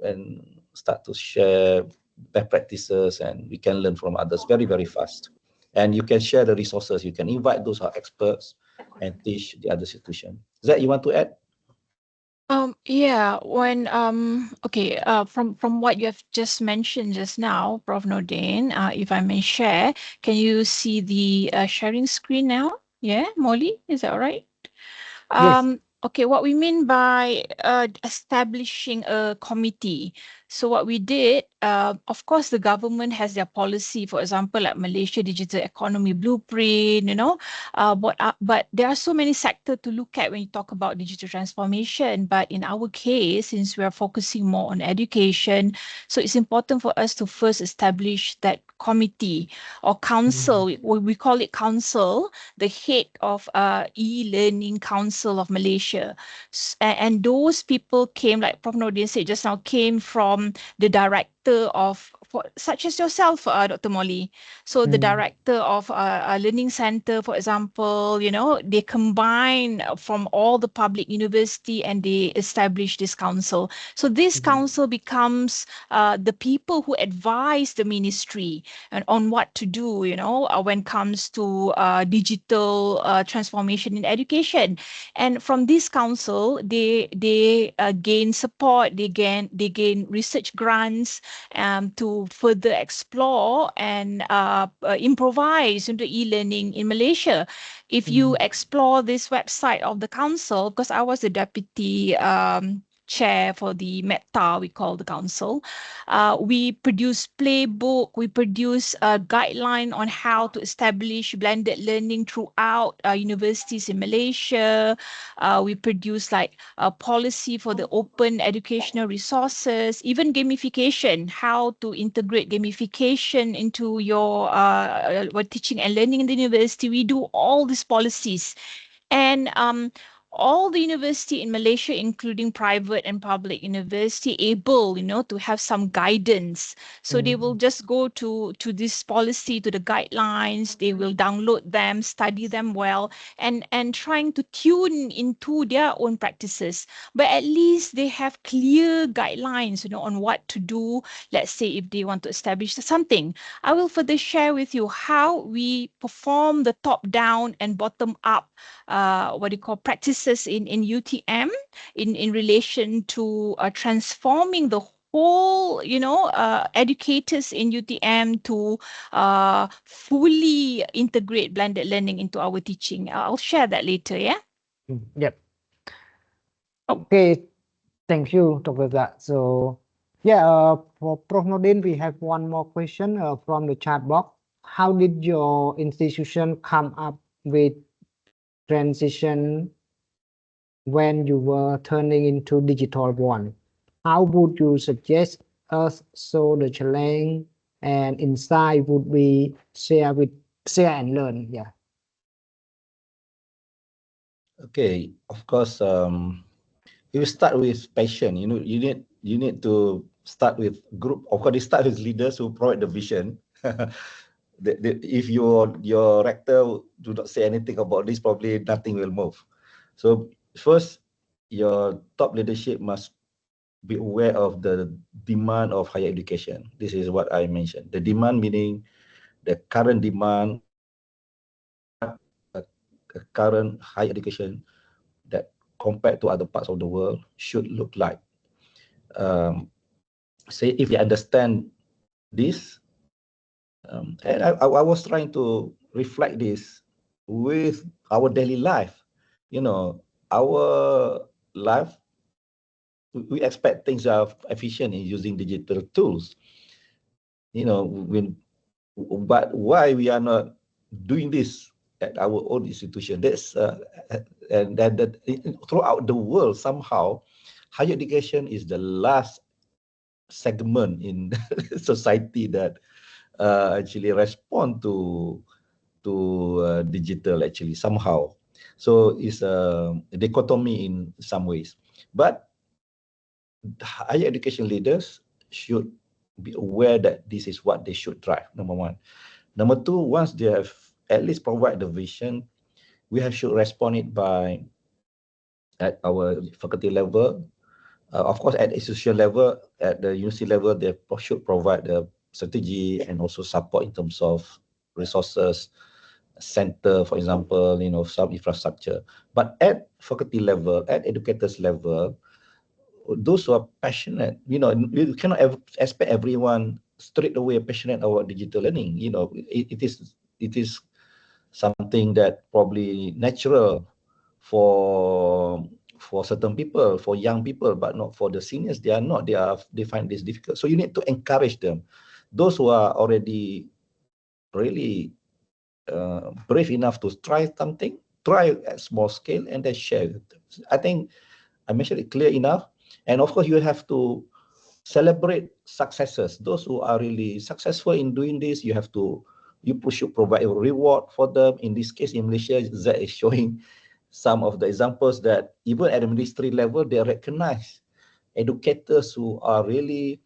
and start to share best practices, and we can learn from others very, very fast. And you can share the resources. You can invite those who are experts and teach the other institution. Zach, you want to add? Yeah, from what you have just mentioned just now, Prof. Nordin, if I may share, can you see the sharing screen now? Yeah, Molly, is that all right? Yes. Okay, what we mean by establishing a committee. So what we did, of course, the government has their policy, for example, like Malaysia Digital Economy Blueprint, but there are so many sectors to look at when you talk about digital transformation. But in our case, since we are focusing more on education, so it's important for us to first establish that committee or council. We call it council, the head of e-learning council of Malaysia. And those people came, like Prof. Nordin said just now, came from the director of, such as yourself, Dr. Molly. So the director of a learning center, for example, they combine from all the public university and they establish this council. So this council becomes the people who advise the ministry and on what to do, when it comes to digital transformation in education. And from this council, they gain support, they gain research grants to further explore and improvise into e-learning in Malaysia. If you explore this website of the council, because I was the deputy chair for the META, we call the council. We produce playbook, we produce a guideline on how to establish blended learning throughout universities in Malaysia. We produce like a policy for the open educational resources, even gamification, how to integrate gamification into your teaching and learning in the university. We do all these policies. And all the university in Malaysia, including private and public university, able, to have some guidance. So they will just go to this policy, to the guidelines, they will download them, study them well, and trying to tune into their own practices. But at least they have clear guidelines, on what to do. Let's say if they want to establish something. I will further share with you how we perform the top-down and bottom-up practices in UTM in relation to transforming the whole, educators in UTM to fully integrate blended learning into our teaching. I'll share that later, yeah? Yep. Okay, thank you, Dr. Zak. So, yeah, for Prof. Nordin, we have one more question from the chat box. How did your institution come up with transition when you were turning into digital one? How would you suggest us so the challenge and insight would be share and learn? Yeah. Okay, of course, you start with passion. You need to start with group. Of course, they start with leaders who provide the vision. If your rector do not say anything about this, probably nothing will move. So first, your top leadership must be aware of the demand of higher education. This is what I mentioned. The demand meaning the current demand, current higher education that compared to other parts of the world should look like. Say if you understand this, and I was trying to reflect this with our daily life. Our life, we expect things are efficient in using digital tools. But why we are not doing this at our own institution? That's and that throughout the world somehow higher education is the last segment in society that actually respond to digital actually somehow. So it's a dichotomy in some ways. But higher education leaders should be aware that this is what they should drive, number one. Number two, once they have at least provide the vision, we should respond it by at our faculty level. Of course, at institution level, at the university level, they should provide the strategy and also support in terms of resources, center, for example, some infrastructure. But at faculty level, at educators level, those who are passionate, you cannot expect everyone straight away passionate about digital learning. It is something that probably natural for certain people, for young people, but not for the seniors. They are not. They find this difficult. So you need to encourage them. Those who are already really brave enough to try something, try at small scale, and then share it. I think I mentioned it clear enough. And of course, you have to celebrate successes. Those who are really successful in doing this, you should provide a reward for them. In this case, in Malaysia, Zed is showing some of the examples that even at the ministry level, they recognize educators who are really,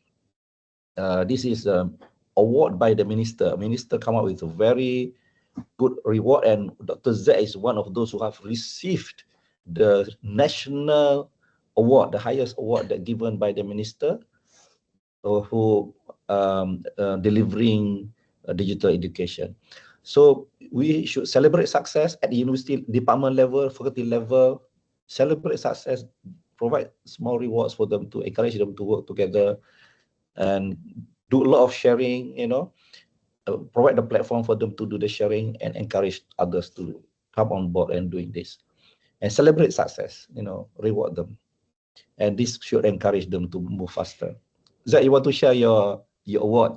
this is an award by the minister. Minister come up with a very good reward, and Dr. Zed is one of those who have received the national award, the highest award that given by the minister, who delivering digital education. So we should celebrate success at the university department level, faculty level, celebrate success, provide small rewards for them to encourage them to work together and do a lot of sharing, provide the platform for them to do the sharing and encourage others to come on board and doing this. And celebrate success, reward them. And this should encourage them to move faster. Zed, you want to share your award?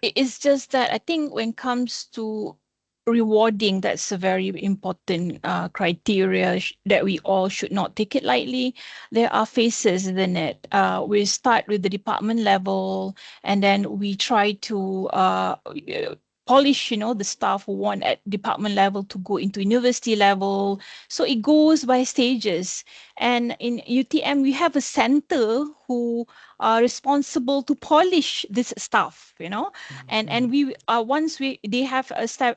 It's just that I think when it comes to rewarding, that's a very important criteria that we all should not take it lightly. There are phases, isn't it? We start with the department level, and then we try to polish, the staff who want at department level to go into university level. So it goes by stages. And in UTM, we have a center who are responsible to polish this stuff, and we once they have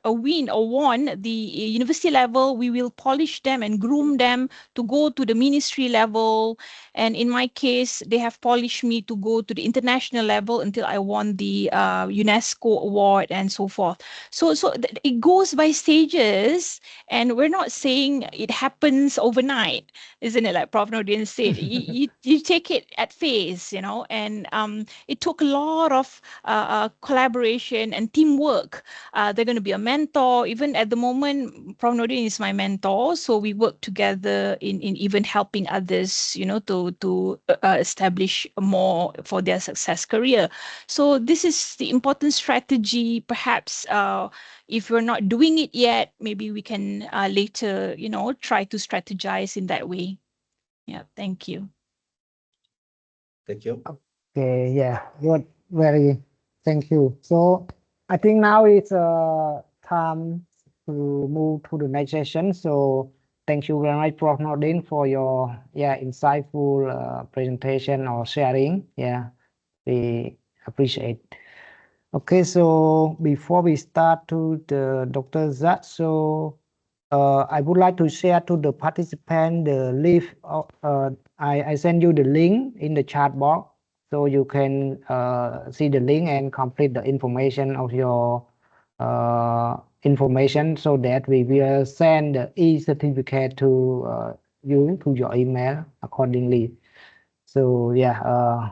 won the university level, we will polish them and groom them to go to the ministry level. And in my case, they have polished me to go to the international level until I won the UNESCO award and so forth. So it goes by stages, and we're not saying it happens overnight, isn't it? Like Prof. Nordin said, you take it at phase, and it took a lot of collaboration and teamwork. They're going to be a mentor. Even at the moment, Prof. Nordin is my mentor, so we work together in even helping others, to establish more for their success career. So this is the important strategy. Perhaps if we're not doing it yet, maybe we can later, try to strategize in that way. Yeah, thank you. Thank you. Okay, yeah, good, thank you. So I think now it's time to move to the next session. So thank you very much, Prof. Nordin, for your insightful presentation or sharing. Yeah, we appreciate. Okay, so before we start to the Dr. Zed, so I would like to share to the participant the link. I send you the link in the chat box, so you can see the link and complete the information of your information, so that we will send the e-certificate to you to your email accordingly. So yeah,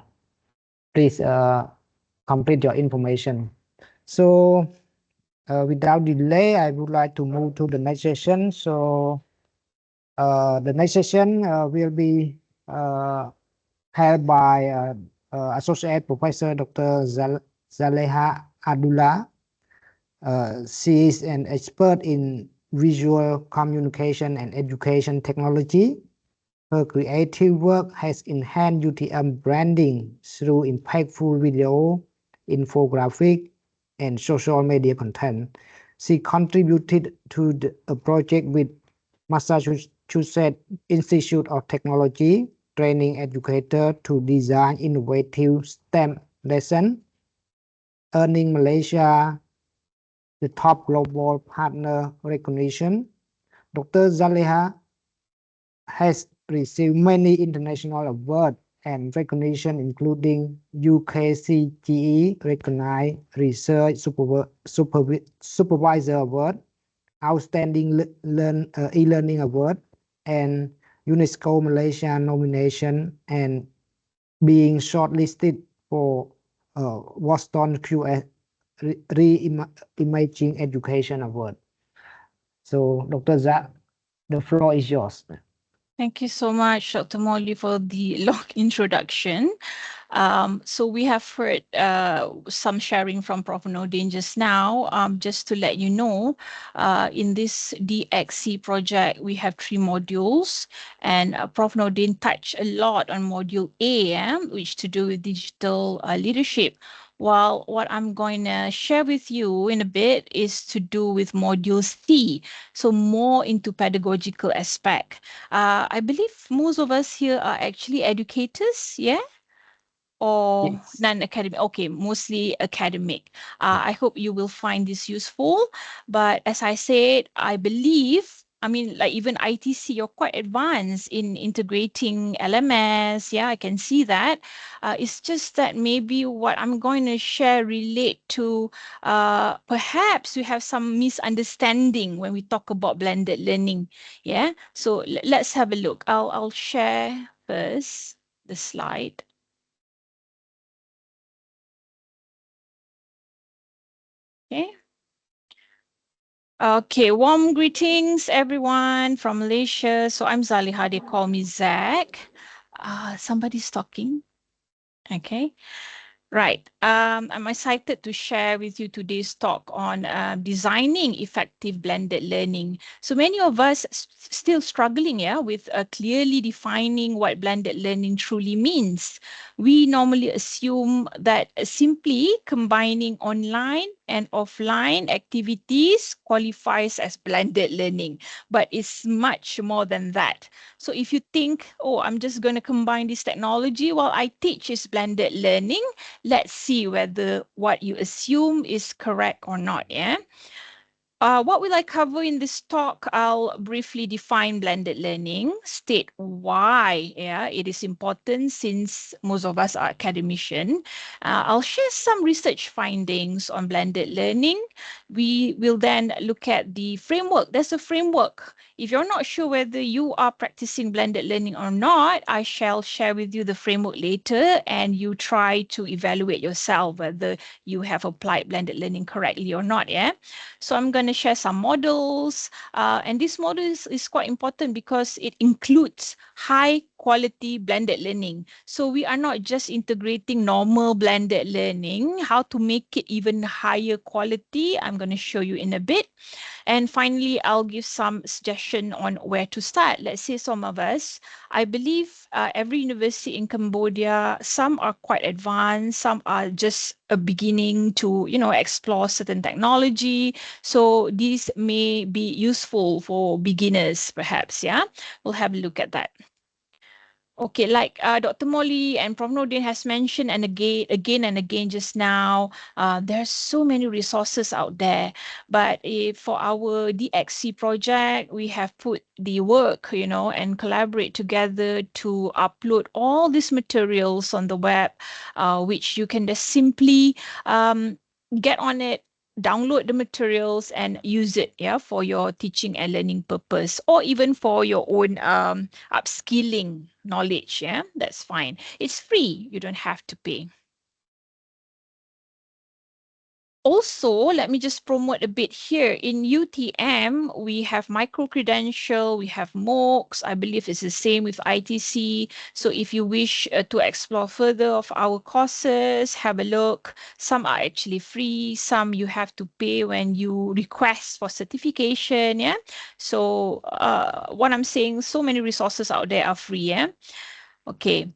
please complete your information. So without delay, I would like to move to the next session. So the next session will be held by Associate Professor Dr. Zaleha Abdullah. She is an expert in visual communication and education technology. Her creative work has enhanced UTM branding through impactful video, infographic, and social media content. She contributed to a project with Massachusetts Institute of Technology, training educators to design innovative STEM lessons, earning Malaysia the top global partner recognition. Dr. Zaliha has received many international awards and recognition, including UKCGE Recognized Research Supervisor Award, Outstanding E-Learning Award, and UNESCO Malaysia nomination, and being shortlisted for Boston QS Re-Imaging Education Award. So, Dr. Zak, the floor is yours. Thank you so much, Dr. Molly, for the long introduction. So we have heard some sharing from Prof. Nordin just now. Just to let you know, in this DXC project, we have 3 modules, and Prof. Nordin touched a lot on module A, which to do with digital leadership. While what I'm going to share with you in a bit is to do with module C, so more into pedagogical aspect. I believe most of us here are actually educators, yeah? Or Yes. non-academic? Okay, mostly academic. I hope you will find this useful. But as I said, I believe, I mean, like even ITC, you're quite advanced in integrating LMS. Yeah, I can see that. It's just that maybe what I'm going to share relate to, perhaps we have some misunderstanding when we talk about blended learning. Yeah, so let's have a look. I'll share first the slide. Okay. Okay, warm greetings everyone from Malaysia. So I'm Zaliha, they call me Zach. Somebody's talking. Okay. Right. I'm excited to share with you today's talk on designing effective blended learning. So many of us still struggling, with clearly defining what blended learning truly means. We normally assume that simply combining online and offline activities qualifies as blended learning, but it's much more than that. So if you think, oh, I'm just going to combine this technology while I teach is blended learning, let's see whether what you assume is correct or not, yeah? What will I cover in this talk? I'll briefly define blended learning, state why it is important since most of us are academicians. I'll share some research findings on blended learning. We will then look at the framework. There's a framework. If you're not sure whether you are practicing blended learning or not, I shall share with you the framework later, and you try to evaluate yourself whether you have applied blended learning correctly or not, yeah? So I'm going to share some models, and this model is quite important because it includes high quality blended learning. So we are not just integrating normal blended learning, how to make it even higher quality, I'm going to show you in a bit. And finally, I'll give some suggestion on where to start. Let's say some of us, I believe every university in Cambodia, some are quite advanced, some are just a beginning to, explore certain technology. So these may be useful for beginners, perhaps, yeah? We'll have a look at that. Okay, like Dr. Molly and Prof. Nordin has mentioned, and again and again just now, there's so many resources out there. But for our DXC project, we have put the work, and collaborate together to upload all these materials on the web, which you can just simply get on it, download the materials and use it, for your teaching and learning purpose, or even for your own upskilling knowledge, that's fine. It's free, you don't have to pay. Also, let me just promote a bit here. In UTM, we have micro-credential, we have MOOCs. I believe it's the same with ITC. So if you wish to explore further of our courses, have a look. Some are actually free. Some you have to pay when you request for certification. Yeah. So what I'm saying, so many resources out there are free. Yeah. Okay.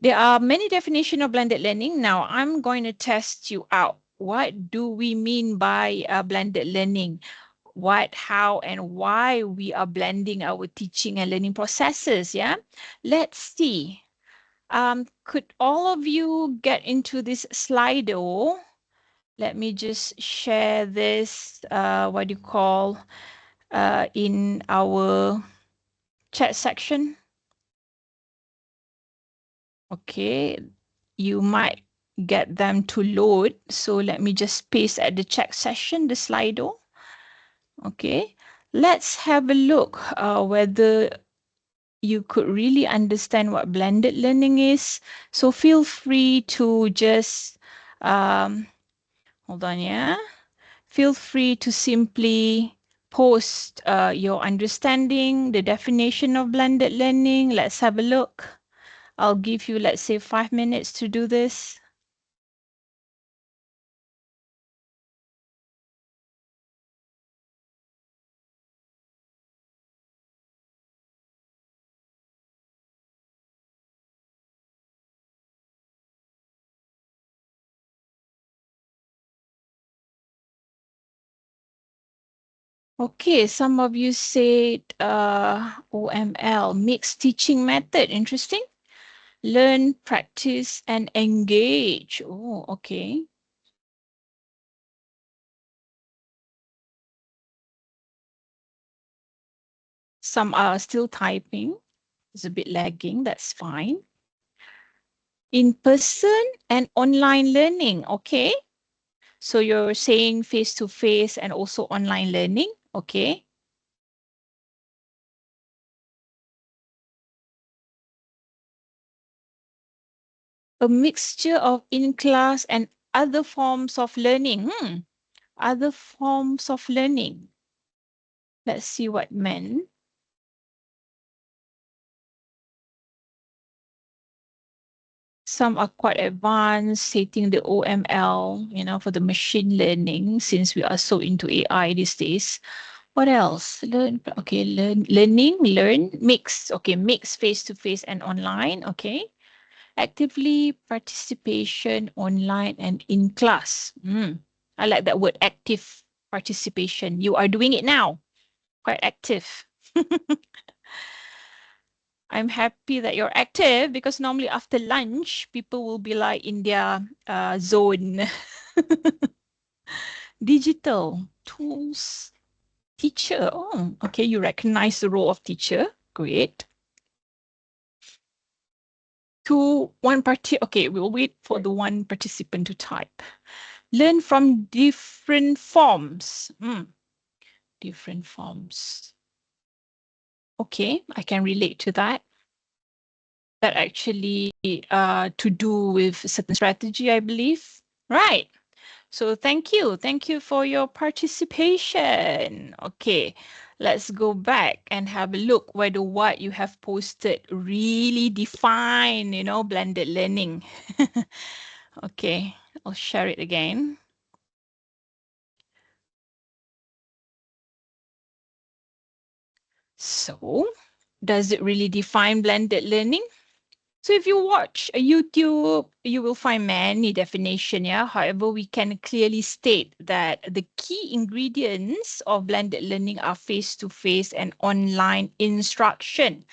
There are many definitions of blended learning. Now I'm going to test you out. What do we mean by blended learning? What, how, and why we are blending our teaching and learning processes, yeah? Let's see. Could all of you get into this Slido? Let me just share this, what do you call, in our chat section. Okay, you might get them to load. So let me just paste at the chat session, the Slido. Okay, let's have a look whether you could really understand what blended learning is. So feel free to just, hold on, yeah. Feel free to simply post your understanding, the definition of blended learning. Let's have a look. I'll give you, let's say, 5 minutes to do this. Okay, some of you said OML, mixed teaching method, interesting. Learn, practice, and engage. Oh, okay. Some are still typing. It's a bit lagging, that's fine. In person and online learning, okay. So you're saying face-to-face and also online learning, okay. A mixture of in-class and other forms of learning. Other forms of learning. Let's see what meant. Some are quite advanced, stating the OML, you know, for the machine learning, since we are so into AI these days. What else? Learn, okay, learn, mix. Okay, mix face-to-face and online, okay. Actively participation online and in class. I like that word, active participation. You are doing it now, quite active. I'm happy that you're active because normally after lunch, people will be like in their zone. Digital tools, teacher. Oh, okay, you recognize the role of teacher. Great. Okay, we'll wait for the one participant to type. Learn from different forms. Different forms. Okay, I can relate to that. That actually to do with certain strategy, I believe. Right. So thank you. Thank you for your participation. Okay, let's go back and have a look whether what you have posted really define, you know, blended learning. Okay, I'll share it again. So, does it really define blended learning? So if you watch a YouTube, you will find many definition, yeah. However, we can clearly state that the key ingredients of blended learning are face-to-face and online instruction.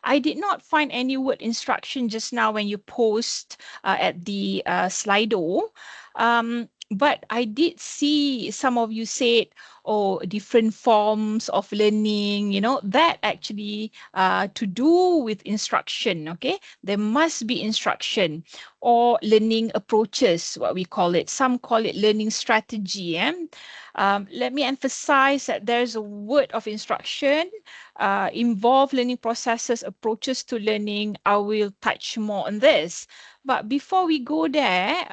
I did not find any word instruction just now when you post at the Slido. But I did see some of you said, oh, different forms of learning, you know, that actually to do with instruction, okay? There must be instruction or learning approaches, what we call it. Some call it learning strategy. Let me emphasize that there's a word of instruction, involve learning processes, approaches to learning. I will touch more on this. But before we go there,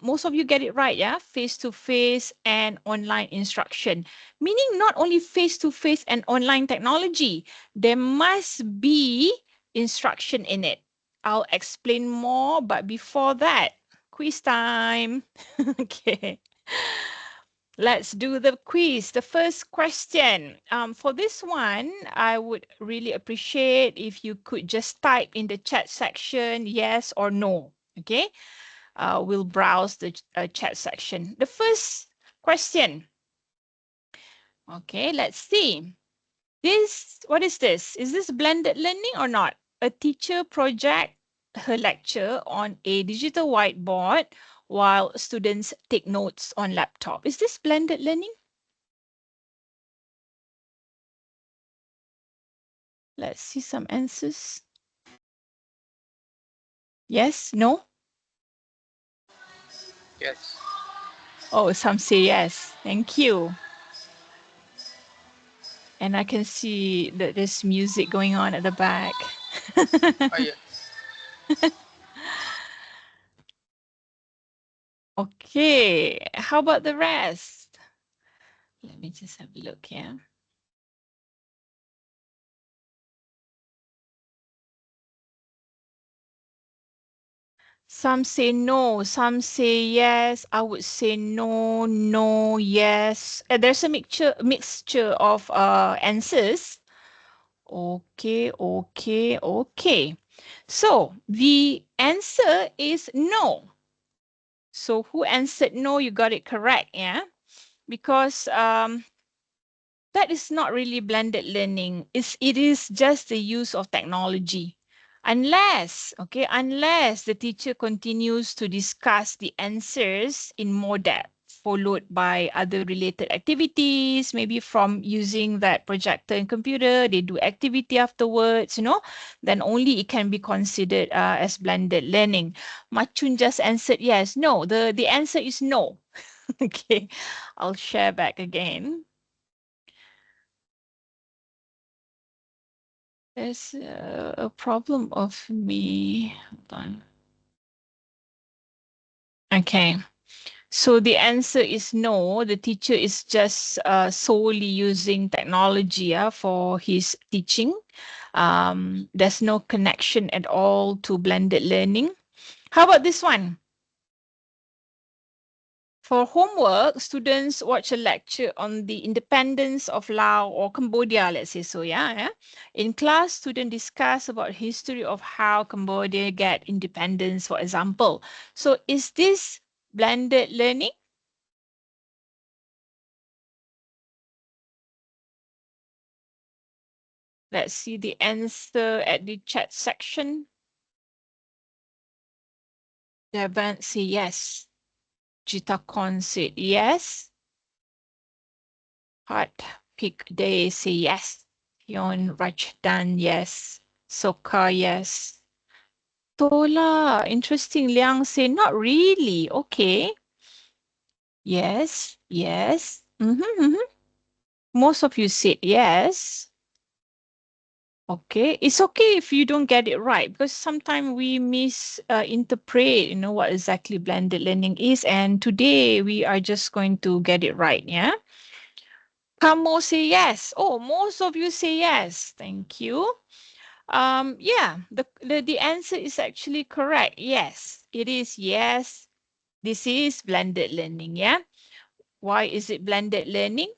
most of you get it right, yeah? Face-to-face and online instruction. Meaning not only face-to-face and online technology, there must be instruction in it. I'll explain more, but before that, quiz time. Okay. Let's do the quiz. The first question. For this one, I would really appreciate if you could just type in the chat section yes or no. Okay. We'll browse the chat section. The first question. Okay, let's see. What is this? Is this blended learning or not? A teacher project her lecture on a digital whiteboard while students take notes on laptop. Is this blended learning? Let's see some answers. Yes, no? Yes. Oh, some say yes. Thank you. And I can see that there's music going on at the back. Oh, yeah. Okay, how about the rest? Let me just have a look here. Some say no, some say yes. I would say no, no, yes. There's a mixture of answers. Okay, okay, okay. So the answer is no. So who answered no? You got it correct, yeah? Because that is not really blended learning. It is just the use of technology. Unless the teacher continues to discuss the answers in more depth, followed by other related activities, maybe from using that projector and computer, they do activity afterwards, then only it can be considered as blended learning. Machun just answered yes. No, the answer is no. Okay, I'll share back again. There's a problem of me. Hold on. Okay. So the answer is no. The teacher is just solely using technology for his teaching. There's no connection at all to blended learning. How about this one? For homework, students watch a lecture on the independence of Laos or Cambodia, let's say so, yeah. In class, students discuss about history of how Cambodia get independence, for example. So is this blended learning? Let's see the answer at the chat section. Devan say yes. Jitakon said yes. Heart Pick Day say yes. Yon Rajdan yes. Soka yes. Tola, interesting. Liang say not really. Okay. Yes, yes. Most of you said yes. Okay, it's okay if you don't get it right because sometimes we misinterpret, what exactly blended learning is. And today we are just going to get it right, yeah? Kamo say yes. Oh, most of you say yes. Thank you. Yeah, the answer is actually correct. Yes, it is yes. This is blended learning, yeah? Why is it blended learning?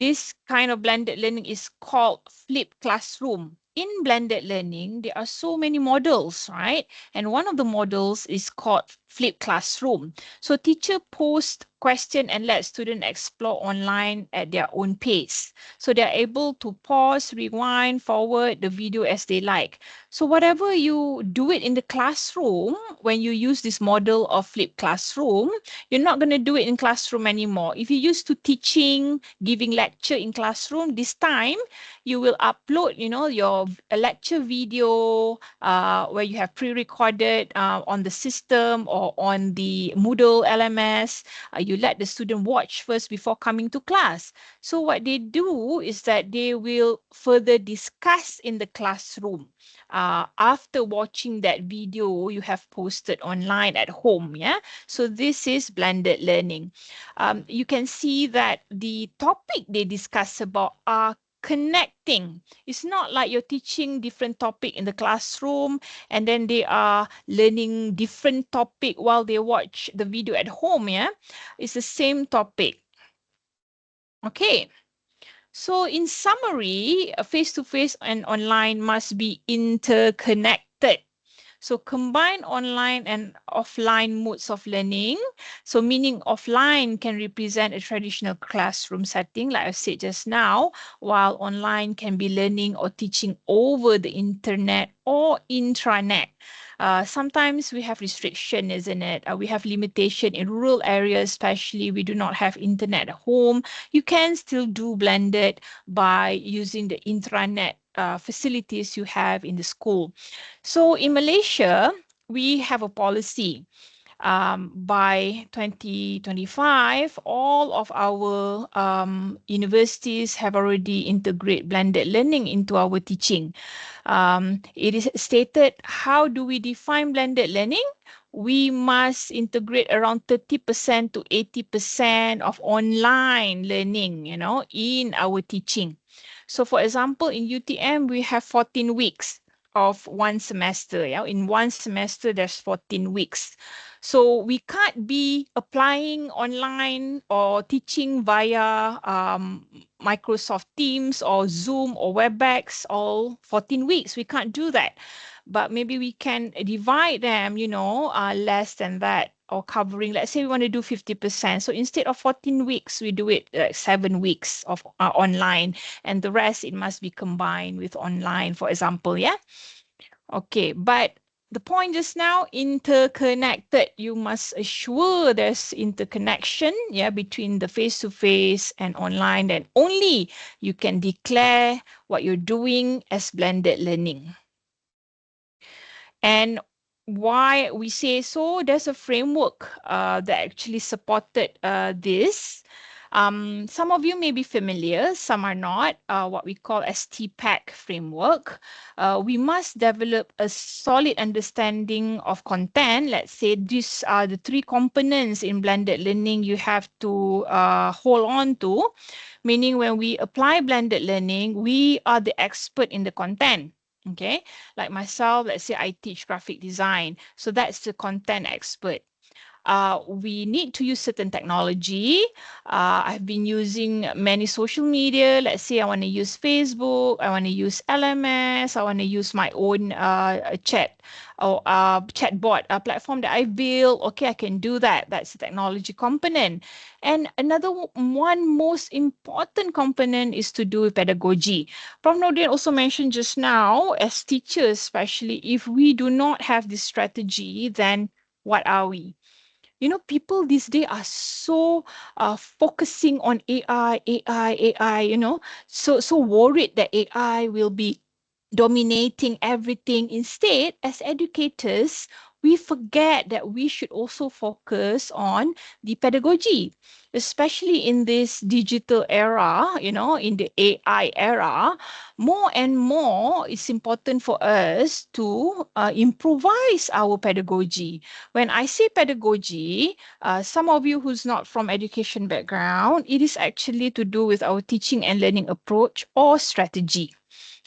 This kind of blended learning is called flipped classroom. In blended learning, there are so many models, right? And one of the models is called flipped classroom. So teacher posts question and let students explore online at their own pace. So they're able to pause, rewind, forward the video as they like. So whatever you do it in the classroom, when you use this model of flipped classroom, you're not going to do it in classroom anymore. If you used to teaching, giving lecture in classroom, this time you will upload, your lecture video where you have pre-recorded on the system or or on the Moodle LMS, you let the student watch first before coming to class. So what they do is that they will further discuss in the classroom after watching that video you have posted online at home. Yeah, so this is blended learning. You can see that the topic they discuss about are connecting. It's not like you're teaching different topic in the classroom and then they are learning different topic while they watch the video at home. Yeah, it's the same topic. Okay. So in summary, face-to-face and online must be interconnected. So combine online and offline modes of learning. So meaning offline can represent a traditional classroom setting, like I said just now, while online can be learning or teaching over the internet or intranet. Sometimes we have restriction, isn't it? We have limitation in rural areas, especially we do not have internet at home. You can still do blended by using the intranet facilities you have in the school. So in Malaysia, we have a policy. By 2025, all of our universities have already integrated blended learning into our teaching. It is stated, how do we define blended learning? We must integrate around 30% to 80% of online learning, in our teaching. So for example, in UTM, we have 14 weeks of one semester. Yeah, in one semester, there's 14 weeks. So we can't be applying online or teaching via Microsoft Teams or Zoom or WebEx all 14 weeks. We can't do that. But maybe we can divide them, less than that, or covering, let's say we want to do 50%. So instead of 14 weeks, we do it 7 weeks of online, and the rest, it must be combined with online, for example, yeah? Okay, but the point just now, interconnected. You must assure there's interconnection, yeah, between the face-to-face and online, and only you can declare what you're doing as blended learning. And why we say so, there's a framework that actually supported this. Some of you may be familiar, some are not, what we call as TPACK framework. We must develop a solid understanding of content. Let's say these are the 3 components in blended learning you have to hold on to, meaning when we apply blended learning, we are the expert in the content. Okay, like myself, let's say I teach graphic design. So that's the content expert. We need to use certain technology. I've been using many social media. Let's say I want to use Facebook, I want to use LMS, I want to use my own chat or chatbot platform that I built. Okay, I can do that. That's the technology component. And another one most important component is to do with pedagogy. Prof. Nordin also mentioned just now, as teachers, especially if we do not have this strategy, then what are we? People these days are so focusing on AI, so worried that AI will be dominating everything. Instead, as educators, we forget that we should also focus on the pedagogy, especially in this digital era, in the AI era. More and more, it's important for us to improvise our pedagogy. When I say pedagogy, some of you who's not from education background, it is actually to do with our teaching and learning approach or strategy.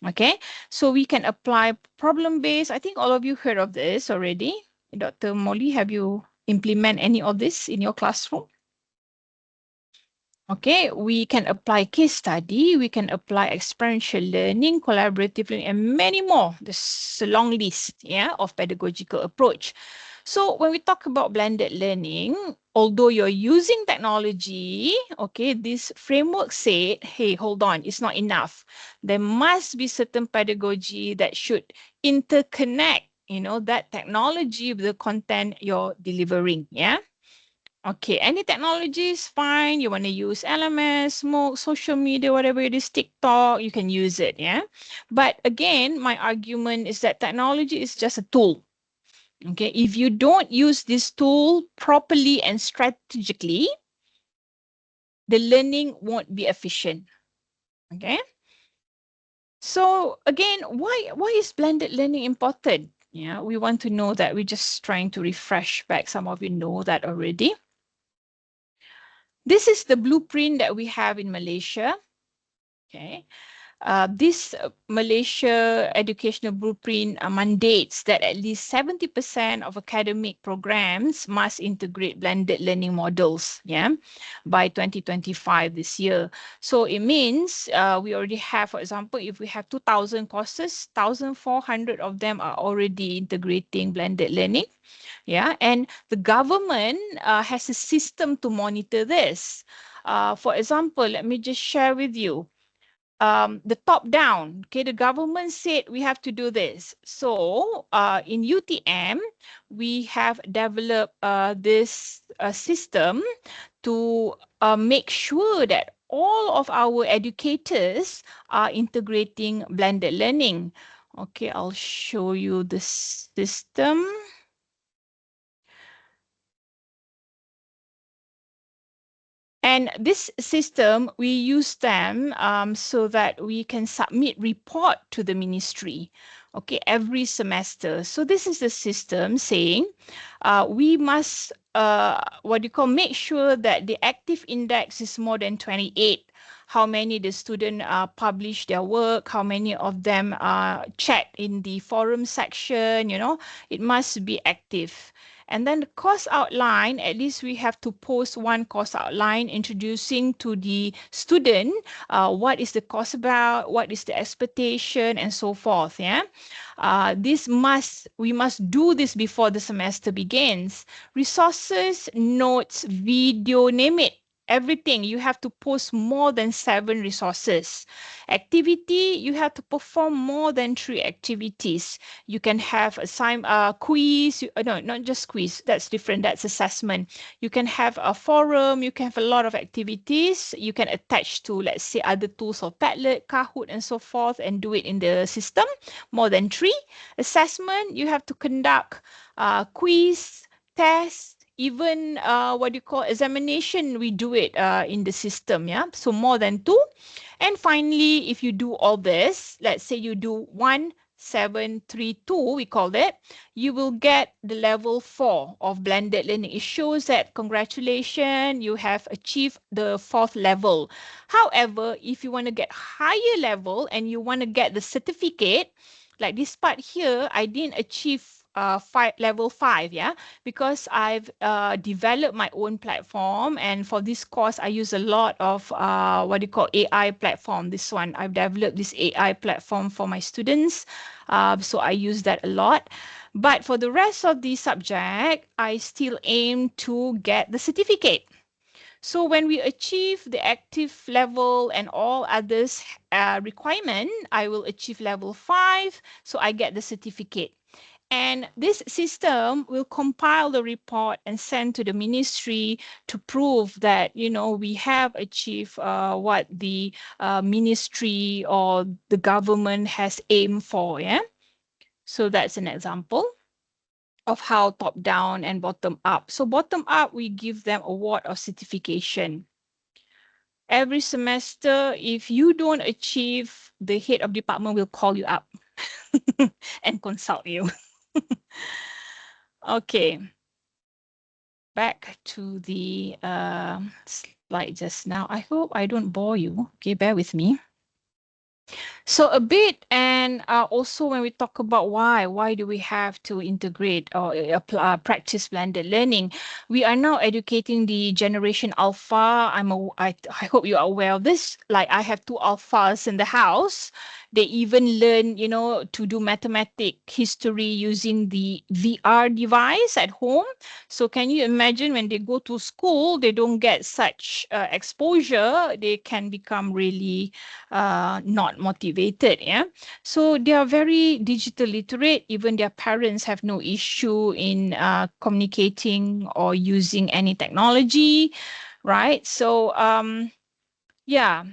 Okay, so we can apply problem-based. I think all of you heard of this already. Dr. Molly, have you implement any of this in your classroom? Okay, we can apply case study, we can apply experiential learning, collaborative learning, and many more. There's a long list, yeah, of pedagogical approach. So when we talk about blended learning, although you're using technology, okay, this framework said, hey, hold on, it's not enough. There must be certain pedagogy that should interconnect, that technology with the content you're delivering, yeah? Okay, any technology is fine. You want to use LMS, MOOC, social media, whatever it is, TikTok, you can use it, yeah? But again, my argument is that technology is just a tool. Okay, if you don't use this tool properly and strategically, the learning won't be efficient. Okay. So again, why is blended learning important? Yeah, we want to know that. We're just trying to refresh back. Some of you know that already. This is the blueprint that we have in Malaysia. Okay. This Malaysia educational blueprint mandates that at least 70% of academic programs must integrate blended learning models, yeah, by 2025 this year. So it means we already have, for example, if we have 2,000 courses, 1,400 of them are already integrating blended learning. Yeah, and the government has a system to monitor this. For example, let me just share with you. The top down, okay, the government said we have to do this. So in UTM, we have developed this system to make sure that all of our educators are integrating blended learning. Okay, I'll show you the system. And this system, we use them so that we can submit report to the ministry, okay, every semester. So this is the system saying we must, make sure that the active index is more than 28. How many the student publish their work, how many of them chat in the forum section, you know, it must be active. And then the course outline, at least we have to post one course outline introducing to the student what is the course about, what is the expectation, and so forth. Yeah, we must do this before the semester begins. Resources, notes, video, name it. Everything, you have to post more than 7 resources. Activity, you have to perform more than 3 activities. You can have a quiz, no, not just quiz, that's different, that's assessment. You can have a forum, you can have a lot of activities. You can attach to, let's say, other tools of Padlet, Kahoot, and so forth, and do it in the system. More than 3. Assessment, you have to conduct quiz, test, even examination, we do it in the system, yeah, so more than 2. And finally, if you do all this, let's say you do 1732, we call it, you will get the level 4 of blended learning. It shows that congratulations, you have achieved the 4th level. However, if you want to get higher level and you want to get the certificate, like this part here, I didn't achieve level 5, yeah, because I've developed my own platform, and for this course I use a lot of AI platform. This one, I've developed this AI platform for my students, so I use that a lot. But for the rest of the subject, I still aim to get the certificate. So when we achieve the active level and all others requirement, I will achieve level 5, so I get the certificate. And this system will compile the report and send to the ministry to prove that, you know, we have achieved what the ministry or the government has aimed for. Yeah. So that's an example of how top down and bottom up. So bottom up, we give them award or certification. Every semester, if you don't achieve, the head of department will call you up and consult you. Okay. Back to the slide just now. I hope I don't bore you. Okay, bear with me. So a bit, and also when we talk about why do we have to integrate or practice blended learning, we are now educating the generation alpha. I hope you are aware of this. Like, I have 2 alphas in the house. They even learn, you know, to do mathematic history using the VR device at home. So can you imagine when they go to school, they don't get such exposure, they can become really not motivated. Yeah, so they are very digital literate. Even their parents have no issue in communicating or using any technology, right? So yeah,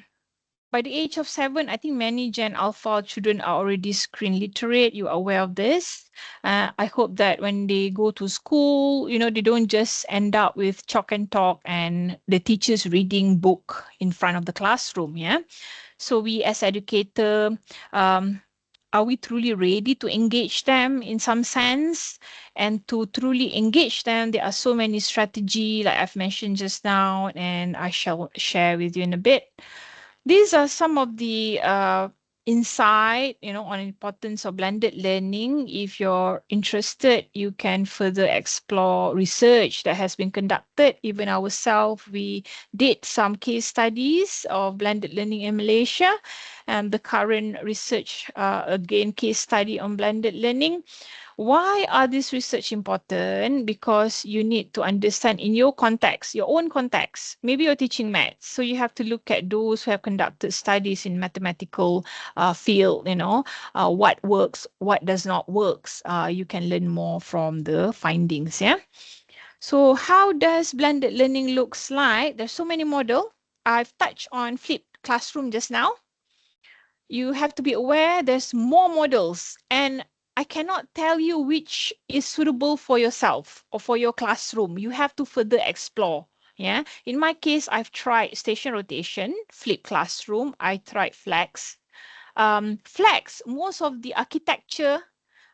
by the age of 7, I think many Gen Alpha children are already screen literate. You are aware of this. I hope that when they go to school, you know, they don't just end up with chalk and talk and the teachers reading book in front of the classroom. Yeah. So we as educator, are we truly ready to engage them in some sense? And to truly engage them, there are so many strategies like I've mentioned just now, and I shall share with you in a bit. These are some of the insight, you know, on importance of blended learning. If you're interested, you can further explore research that has been conducted. Even ourselves, we did some case studies of blended learning in Malaysia, and the current research, again, case study on blended learning. Why are this research important? Because you need to understand in your context, your own context. Maybe you're teaching maths, so you have to look at those who have conducted studies in mathematical field, you know, what works, what does not works. You can learn more from the findings, yeah? So how does blended learning looks like? There's so many models. I've touched on flipped classroom just now. You have to be aware there's more models, and I cannot tell you which is suitable for yourself or for your classroom. You have to further explore. Yeah. In my case, I've tried station rotation, flipped classroom. I tried flex. Flex, most of the architecture,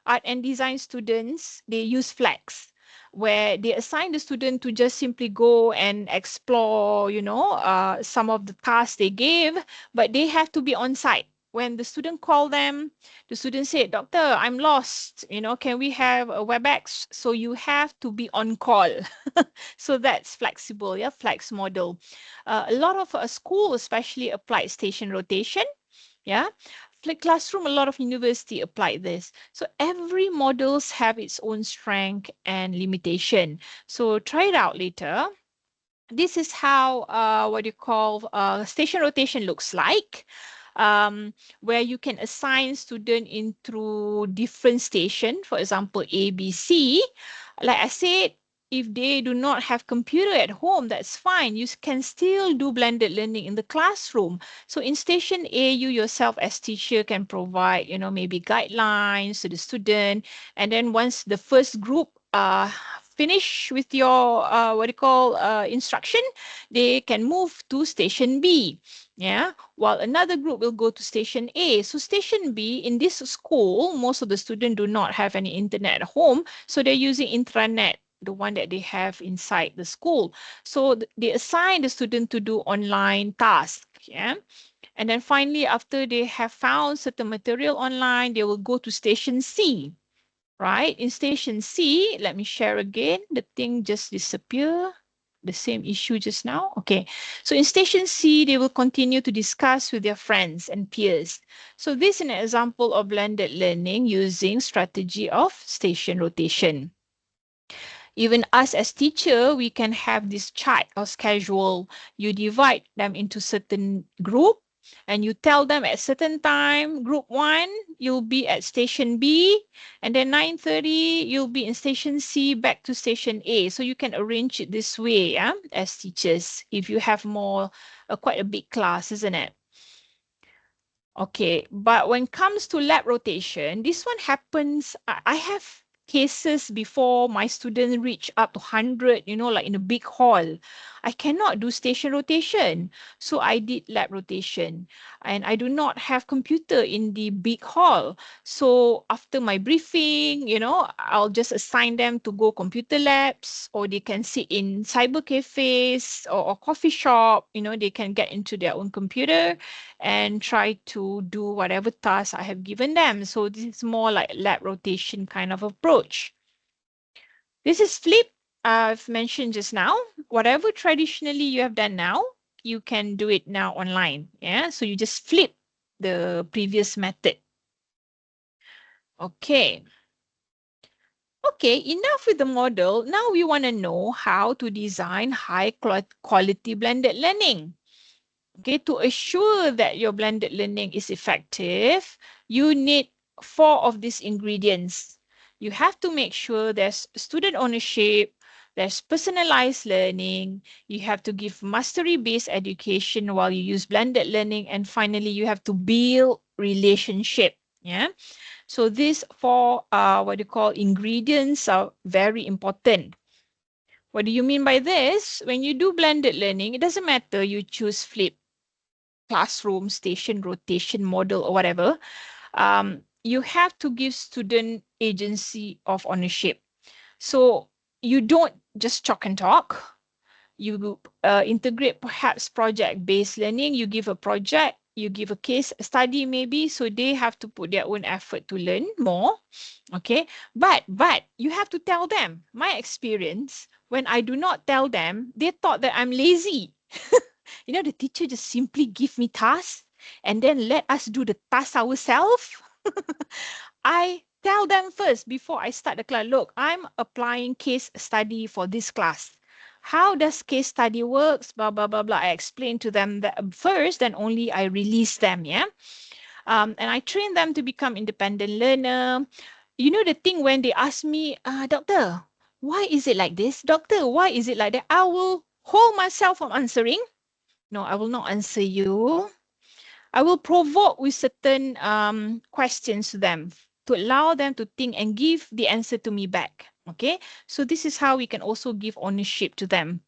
art and design students, they use flex, where they assign the student to just simply go and explore, you know, some of the tasks they gave, but they have to be on site. When the student called them, the student said, "Doctor, I'm lost. You know, can we have a WebEx?" So you have to be on call. So that's flexible, yeah, flex model. A lot of schools especially applied station rotation, yeah. Flipped classroom, a lot of university applied this. So every models have its own strength and limitation. So try it out later. This is how what you call station rotation looks like, where you can assign student into different station, for example, A, B, C. Like I said, if they do not have computer at home, that's fine. You can still do blended learning in the classroom. So in station A, you yourself as teacher can provide, you know, maybe guidelines to the student. And then once the first group finish with your instruction, they can move to station B. Yeah, while another group will go to station A. So station B, in this school, most of the students do not have any internet at home, so they're using intranet, the one that they have inside the school. So they assign the student to do online tasks. Yeah. And then finally, after they have found certain material online, they will go to station C. Right? In station C, let me share again. The thing just disappeared. The same issue just now. Okay. So in station C, they will continue to discuss with their friends and peers. So this is an example of blended learning using strategy of station rotation. Even us as teacher, we can have this chart or schedule. You divide them into certain group, and you tell them at certain time, group 1, you'll be at station B, and then 9:30, you'll be in station C back to station A. So you can arrange it this way, yeah, as teachers, if you have more, quite a big class, isn't it? Okay, but when it comes to lab rotation, this one happens, I have cases before my students reach up to 100, you know, like in a big hall. I cannot do station rotation. So I did lab rotation, and I do not have computer in the big hall. So after my briefing, you know, I'll just assign them to go computer labs, or they can sit in cyber cafes or coffee shop, you know, they can get into their own computer and try to do whatever task I have given them. So this is more like lab rotation kind of approach. This is flip. I've mentioned just now, whatever traditionally you have done now, you can do it now online. Yeah, so you just flip the previous method. Okay. Okay, enough with the model. Now we want to know how to design high quality blended learning. Okay, to assure that your blended learning is effective, you need 4 of these ingredients. You have to make sure there's student ownership, There's personalized learning. You have to give mastery-based education while you use blended learning. And finally, you have to build relationship. Yeah. So these four, what you call ingredients are very important. What do you mean by this? When you do blended learning, it doesn't matter you choose flip, classroom, station, rotation, model, or whatever. You have to give student agency of ownership. So you don't just chalk and talk. You integrate perhaps project-based learning. You give a project, you give a case study maybe, so they have to put their own effort to learn more. Okay, but you have to tell them. My experience, when I do not tell them, they thought that I'm lazy. You know, the teacher just simply give me tasks and then let us do the task ourselves. I tell them first before I start the class, look, I'm applying case study for this class. How does case study works? Blah, blah, blah, blah. I explain to them that first, then only I release them, yeah? And I train them to become independent learner. You know the thing when they ask me, doctor, why is it like this? Doctor, why is it like that? I will hold myself from answering. No, I will not answer you. I will provoke with certain questions to them to allow them to think and give the answer to me back. Okay, so this is how we can also give ownership to them.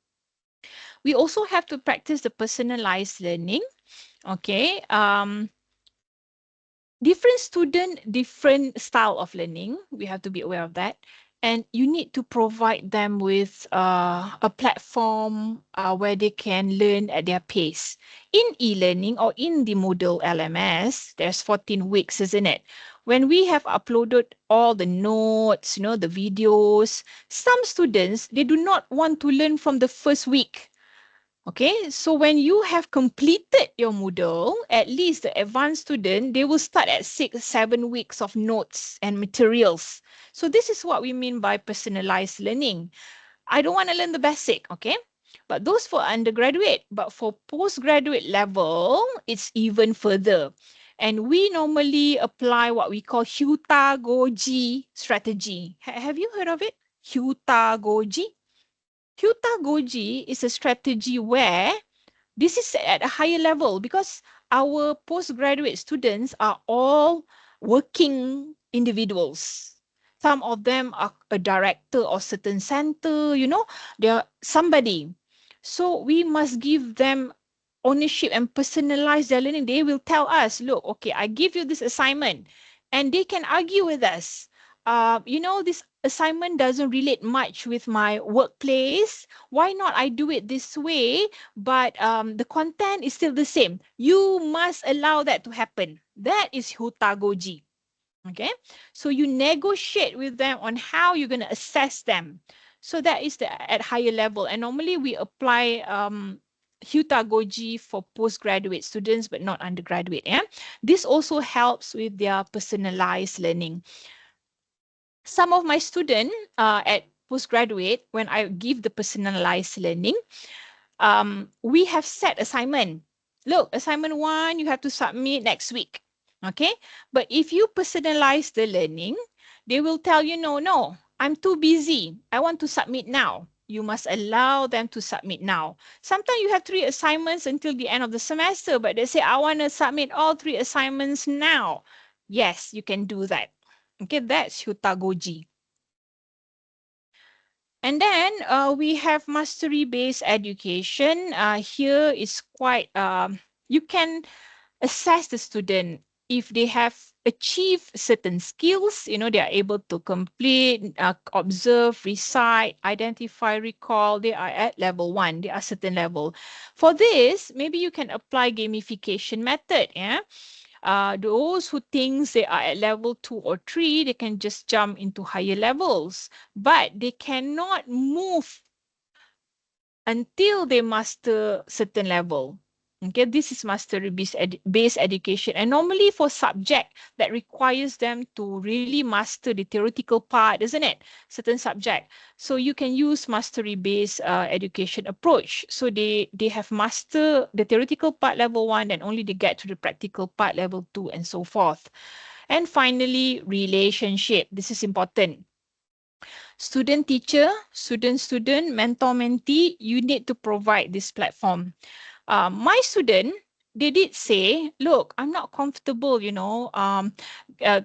We also have to practice the personalized learning. Okay, different student, different style of learning. We have to be aware of that. And you need to provide them with a platform where they can learn at their pace. In e-learning or in the Moodle LMS, there's 14 weeks, isn't it? When we have uploaded all the notes, you know, the videos, some students, they do not want to learn from the first week. Okay, so when you have completed your Moodle, at least the advanced student, they will start at 6-7 weeks of notes and materials. So this is what we mean by personalized learning. I don't want to learn the basic, okay? But those for undergraduate, but for postgraduate level, it's even further. And we normally apply what we call Hutagoji strategy. Have you heard of it? Hutagoji? Hutagoji is a strategy where this is at a higher level because our postgraduate students are all working individuals. Some of them are a director of certain center, you know, they're somebody. So we must give them ownership and personalize their learning. They will tell us, look, okay, I give you this assignment, and they can argue with us. You know, this assignment doesn't relate much with my workplace. Why not I do it this way, but the content is still the same? You must allow that to happen. That is Hutagoji. Okay, so you negotiate with them on how you're going to assess them. So that is at higher level. And normally we apply Hutagoji for postgraduate students, but not undergraduate. Yeah, this also helps with their personalized learning. Some of my students at postgraduate, when I give the personalized learning, we have set assignment. Look, assignment 1, you have to submit next week. Okay, but if you personalize the learning, they will tell you, no, I'm too busy. I want to submit now. You must allow them to submit now. Sometimes you have 3 assignments until the end of the semester, but they say, I want to submit all 3 assignments now. Yes, you can do that. Okay, that's Hutagoji. And then we have mastery-based education. Here is quite, you can assess the student if they have achieved certain skills, you know, they are able to complete, observe, recite, identify, recall, they are at level 1, they are certain level. For this, maybe you can apply gamification method, yeah? Those who think they are at level 2 or 3, they can just jump into higher levels, but they cannot move until they master certain level. Okay, this is mastery-based education. And normally for subject that requires them to really master the theoretical part, isn't it? Certain subject. So you can use mastery-based education approach. So they have mastered the theoretical part level 1, and only they get to the practical part level 2 and so forth. And finally, relationship. This is important. Student teacher, student, mentor mentee, you need to provide this platform. My student, they did say, look, I'm not comfortable,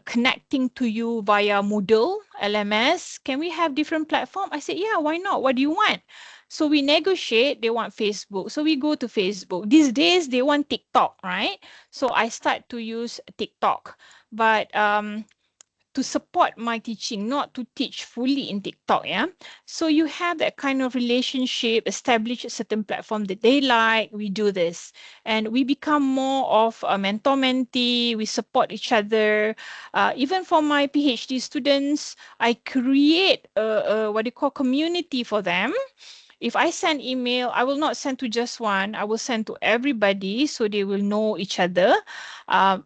connecting to you via Moodle, LMS. Can we have different platform? I said, yeah, why not? What do you want? So we negotiate, they want Facebook. So we go to Facebook. These days, they want TikTok, right? So I start to use TikTok. But to support my teaching, not to teach fully in TikTok, yeah? So you have that kind of relationship, establish a certain platform that they like, we do this. And we become more of a mentor-mentee, we support each other. Even for my PhD students, I create a what do you call, community for them. If I send email, I will not send to just one. I will send to everybody so they will know each other.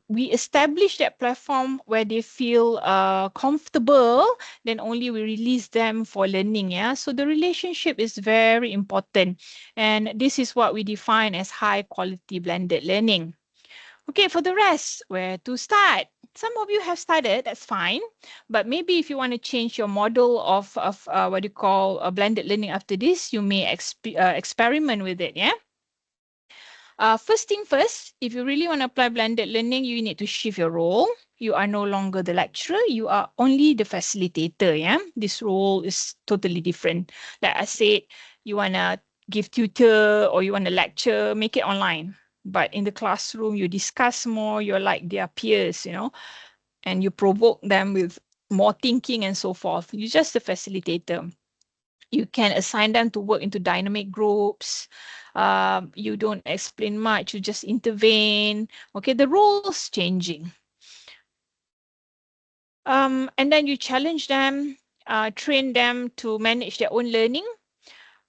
We establish that platform where they feel comfortable, then only we release them for learning. Yeah, so the relationship is very important. And this is what we define as high quality blended learning. Okay, for the rest, where to start? Some of you have started, that's fine. But maybe if you want to change your model of what you call a blended learning after this, you may experiment with it, yeah? First thing first, if you really want to apply blended learning, you need to shift your role. You are no longer the lecturer, you are only the facilitator, yeah? This role is totally different. Like I said, you want to give tutor or you want to lecture, make it online. But in the classroom, you discuss more, you're like their peers, and you provoke them with more thinking and so forth. You're just a facilitator. You can assign them to work into dynamic groups. You don't explain much, you just intervene. Okay, the role's changing. And then you challenge them, train them to manage their own learning.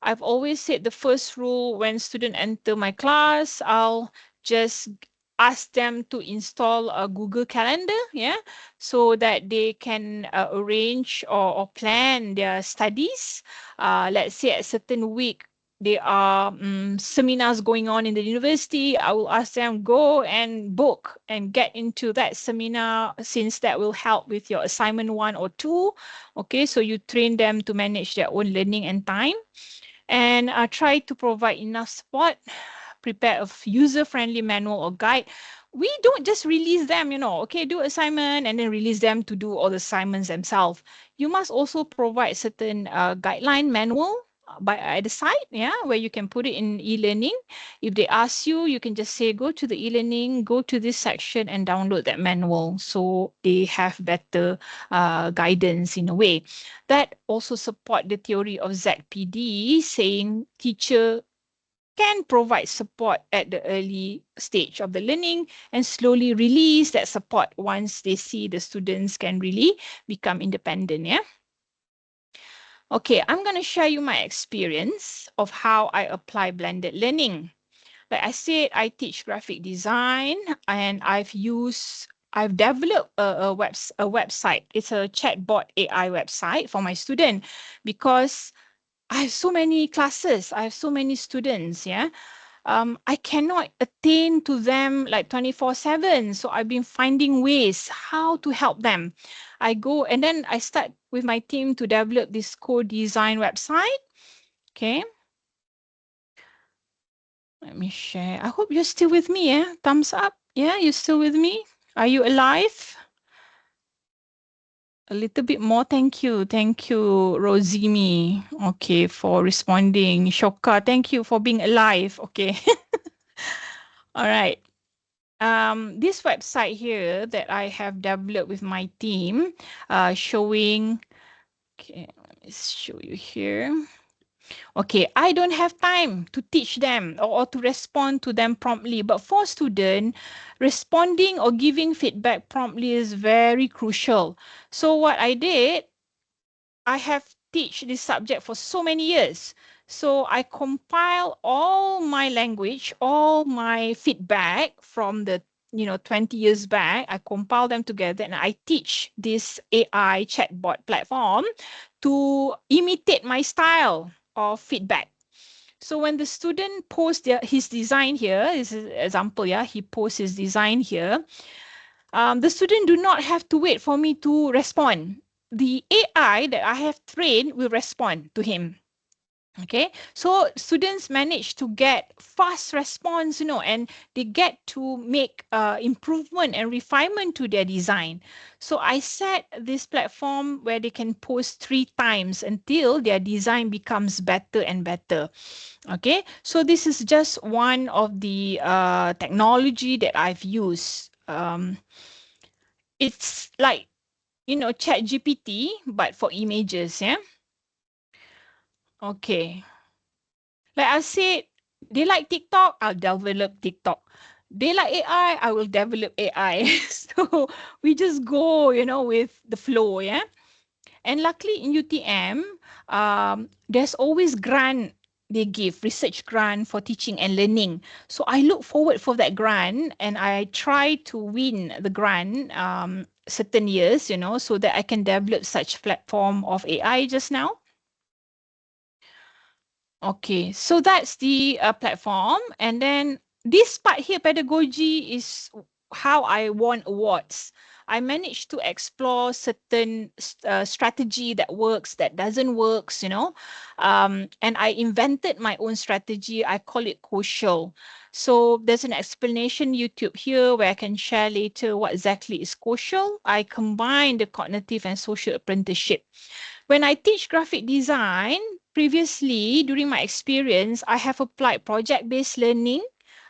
I've always said the first rule when students enter my class, I'll just ask them to install a Google Calendar, yeah, so that they can arrange or plan their studies. Let's say at a certain week, there are seminars going on in the university. I will ask them, go and book and get into that seminar, since that will help with your assignment 1 or 2. Okay, so you train them to manage their own learning and time. And try to provide enough support, prepare a user-friendly manual or guide. We don't just release them, okay, do assignment and then release them to do all the assignments themselves. You must also provide certain guideline manual at the site, yeah, where you can put it in e-learning. If they ask you, you can just say, go to the e-learning, go to this section and download that manual, so they have better guidance in a way. That also support the theory of ZPD, saying teacher can provide support at the early stage of the learning and slowly release that support once they see the students can really become independent, yeah? Okay, I'm going to share you my experience of how I apply blended learning. Like I said, I teach graphic design and I've developed a website. It's a chatbot AI website for my student because I have so many classes. I have so many students, yeah. I cannot attain to them like 24/7. So I've been finding ways how to help them. I go and then I start with my team to develop this co-design website. Okay. Let me share. I hope you're still with me, yeah? Thumbs up. Yeah, you're still with me? Are you alive? A little bit more. Thank you. Thank you, Rosimi. Okay, for responding. Shoka, thank you for being alive. Okay. All right. This website here that I have developed with my team, showing, okay, let me show you here. Okay, I don't have time to teach them or to respond to them promptly, but for student, responding or giving feedback promptly is very crucial. So what I did, I have teach this subject for so many years. So I compile all my language, all my feedback from the 20 years back. I compile them together and I teach this AI chatbot platform to imitate my style of feedback. So when the student posts his design here, this is an example, yeah, he posts his design here. The student do not have to wait for me to respond. the AI that I have trained will respond to him. Okay, so students manage to get fast response, and they get to make improvement and refinement to their design. So I set this platform where they can post 3 times until their design becomes better and better. Okay, so this is just one of the technology that I've used. It's like, ChatGPT, but for images, yeah. Okay. Like I said, they like TikTok, I'll develop TikTok. They like AI, I will develop AI. So we just go, with the flow, yeah. And luckily in UTM, there's always grant they give, research grant for teaching and learning. So I look forward for that grant and I try to win the grant certain years, so that I can develop such platform of AI just now. Okay, so that's the platform. And then this part here, pedagogy, is how I won awards. I managed to explore certain strategy that works, that doesn't works, and I invented my own strategy. I call it Cocial. So there's an explanation YouTube here where I can share later what exactly is Cocial. I combine the cognitive and social apprenticeship. When I teach graphic design, previously during my experience, I have applied project-based learning,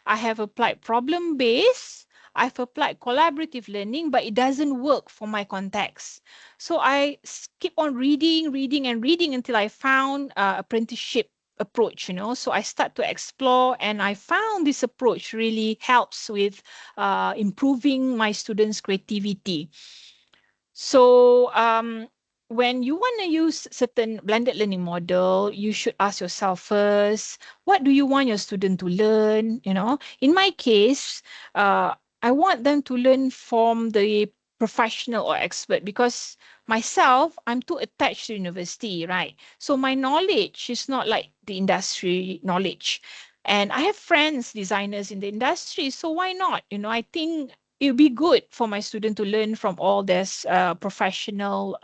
I have applied problem-based, I've applied collaborative learning, but it doesn't work for my context. So I keep on reading until I found apprenticeship approach, So I start to explore and I found this approach really helps with improving my students' creativity. So when you want to use certain blended learning model, you should ask yourself first, what do you want your student to learn? In my case, I want them to learn from the professional or expert because myself, I'm too attached to university, right? So my knowledge is not like the industry knowledge. And I have friends, designers in the industry, so why not? I think it would be good for my student to learn from all these professional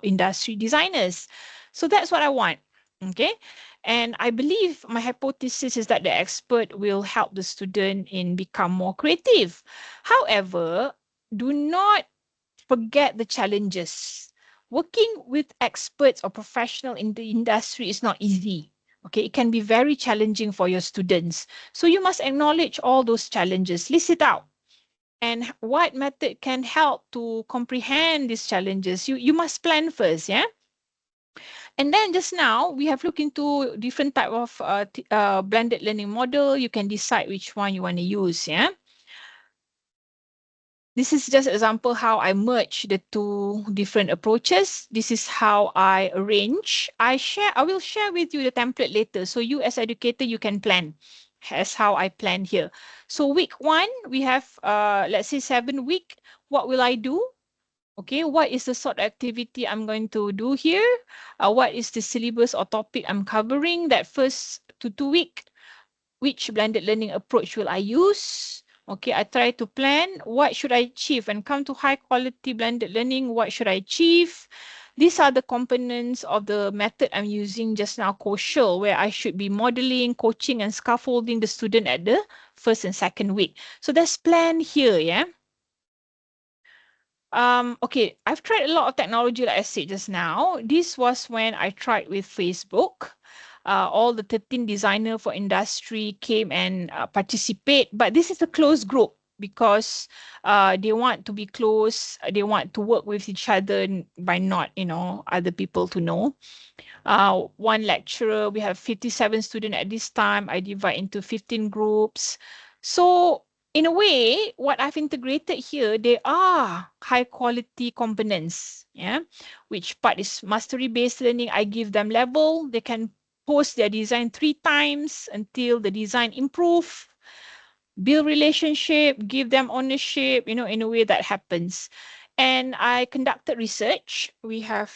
industry designers. So that's what I want. Okay. And I believe my hypothesis is that the expert will help the student in become more creative. However, do not forget the challenges. Working with experts or professional in the industry is not easy. Okay, it can be very challenging for your students. So you must acknowledge all those challenges, list it out. And what method can help to comprehend these challenges? You must plan first, yeah? And then just now, we have looked into different type of blended learning model. You can decide which one you want to use, yeah? This is just an example how I merge the two different approaches. This is how I arrange. I will share with you the template later. So you as educator, you can plan. As how I plan here. So week 1, we have, let's say 7 week. What will I do? Okay, what is the sort of activity I'm going to do here? What is the syllabus or topic I'm covering that first to 2 week? Which blended learning approach will I use? Okay, I try to plan what should I achieve and come to high quality blended learning. What should I achieve? These are the components of the method I'm using just now, Cocial, where I should be modeling, coaching, and scaffolding the student at the first and second week. So there's plan here, yeah. Okay, I've tried a lot of technology, like I said just now. This was when I tried with Facebook. All the 13 designers for industry came and participate, but this is a closed group because they want to be close. They want to work with each other by not, other people to know. One lecturer, we have 57 students at this time. I divide into 15 groups. So in a way, what I've integrated here, they are high quality components. Yeah, which part is mastery based learning. I give them level. They can post their design 3 times until the design improve. Build relationship, give them ownership, in a way that happens. And I conducted research. We have,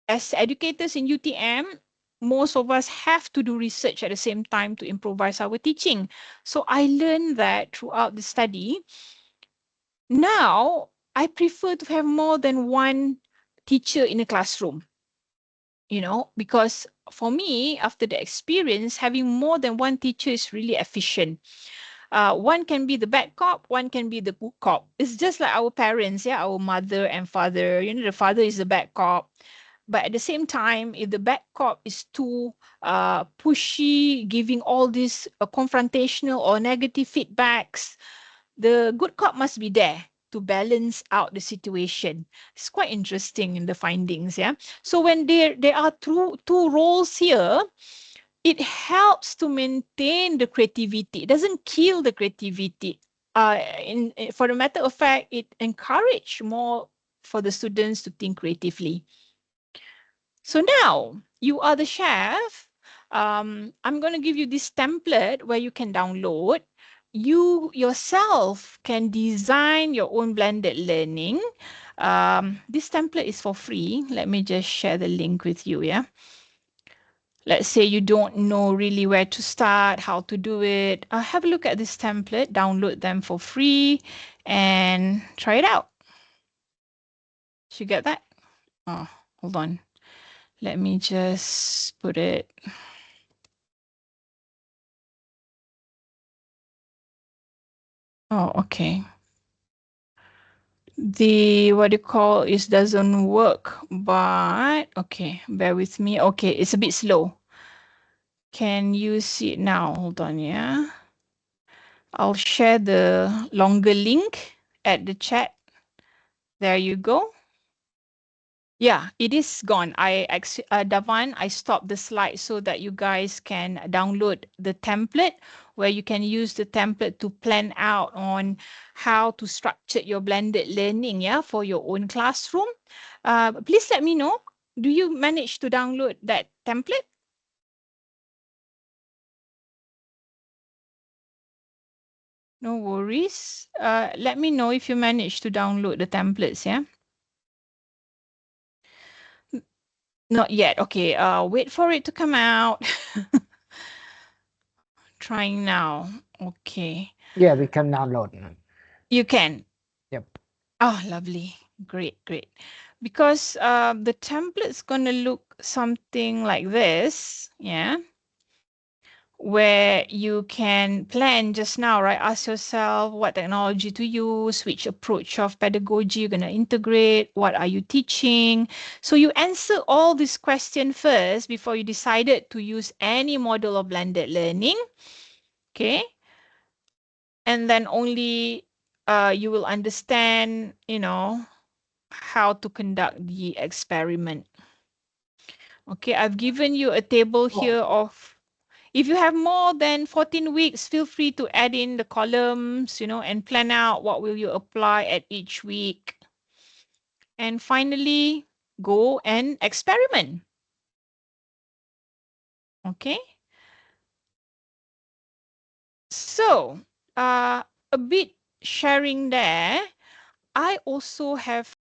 as educators in UTM, most of us have to do research at the same time to improvise our teaching. So I learned that throughout the study. Now, I prefer to have more than one teacher in a classroom. You know, because for me, after the experience, having more than one teacher is really efficient. One can be the bad cop, one can be the good cop. It's just like our parents, yeah, our mother and father. You know, the father is the bad cop. But at the same time, if the bad cop is too pushy, giving all these confrontational or negative feedbacks, the good cop must be there to balance out the situation. It's quite interesting in the findings, yeah. So when there are two roles here, it helps to maintain the creativity. It doesn't kill the creativity. For the matter of fact, it encourages more for the students to think creatively. So now you are the chef. I'm going to give you this template where you can download. You yourself can design your own blended learning. This template is for free. Let me just share the link with you, yeah. Let's say you don't know really where to start, how to do it. Have a look at this template, download them for free, and try it out. Did you get that? Oh, hold on. Let me just put it. Oh, okay. The what you call is doesn't work, but okay, bear with me. Okay, it's a bit slow. Can you see it now? Hold on, yeah. I'll share the longer link at the chat. There you go. Yeah, it is gone. Davan, I stopped the slide so that you guys can download the template where you can use the template to plan out on how to structure your blended learning, yeah, for your own classroom. Please let me know. Do you manage to download that template? No worries. Let me know if you manage to download the templates, yeah? Not yet. Okay, wait for it to come out. Trying now. Okay. Yeah, we can download. You can. Yep. Oh, lovely. Great, great. Because the template's going to look something like this. Yeah. Where you can plan just now, right? Ask yourself what technology to use, which approach of pedagogy you're going to integrate, what are you teaching? So you answer all these questions first before you decided to use any model of blended learning. Okay. And then only you will understand, you know, how to conduct the experiment. Okay, I've given you a table here of, if you have more than 14 weeks, feel free to add in the columns, you know, and plan out what will you apply at each week. And finally, go and experiment. Okay. So, a bit sharing there, I also have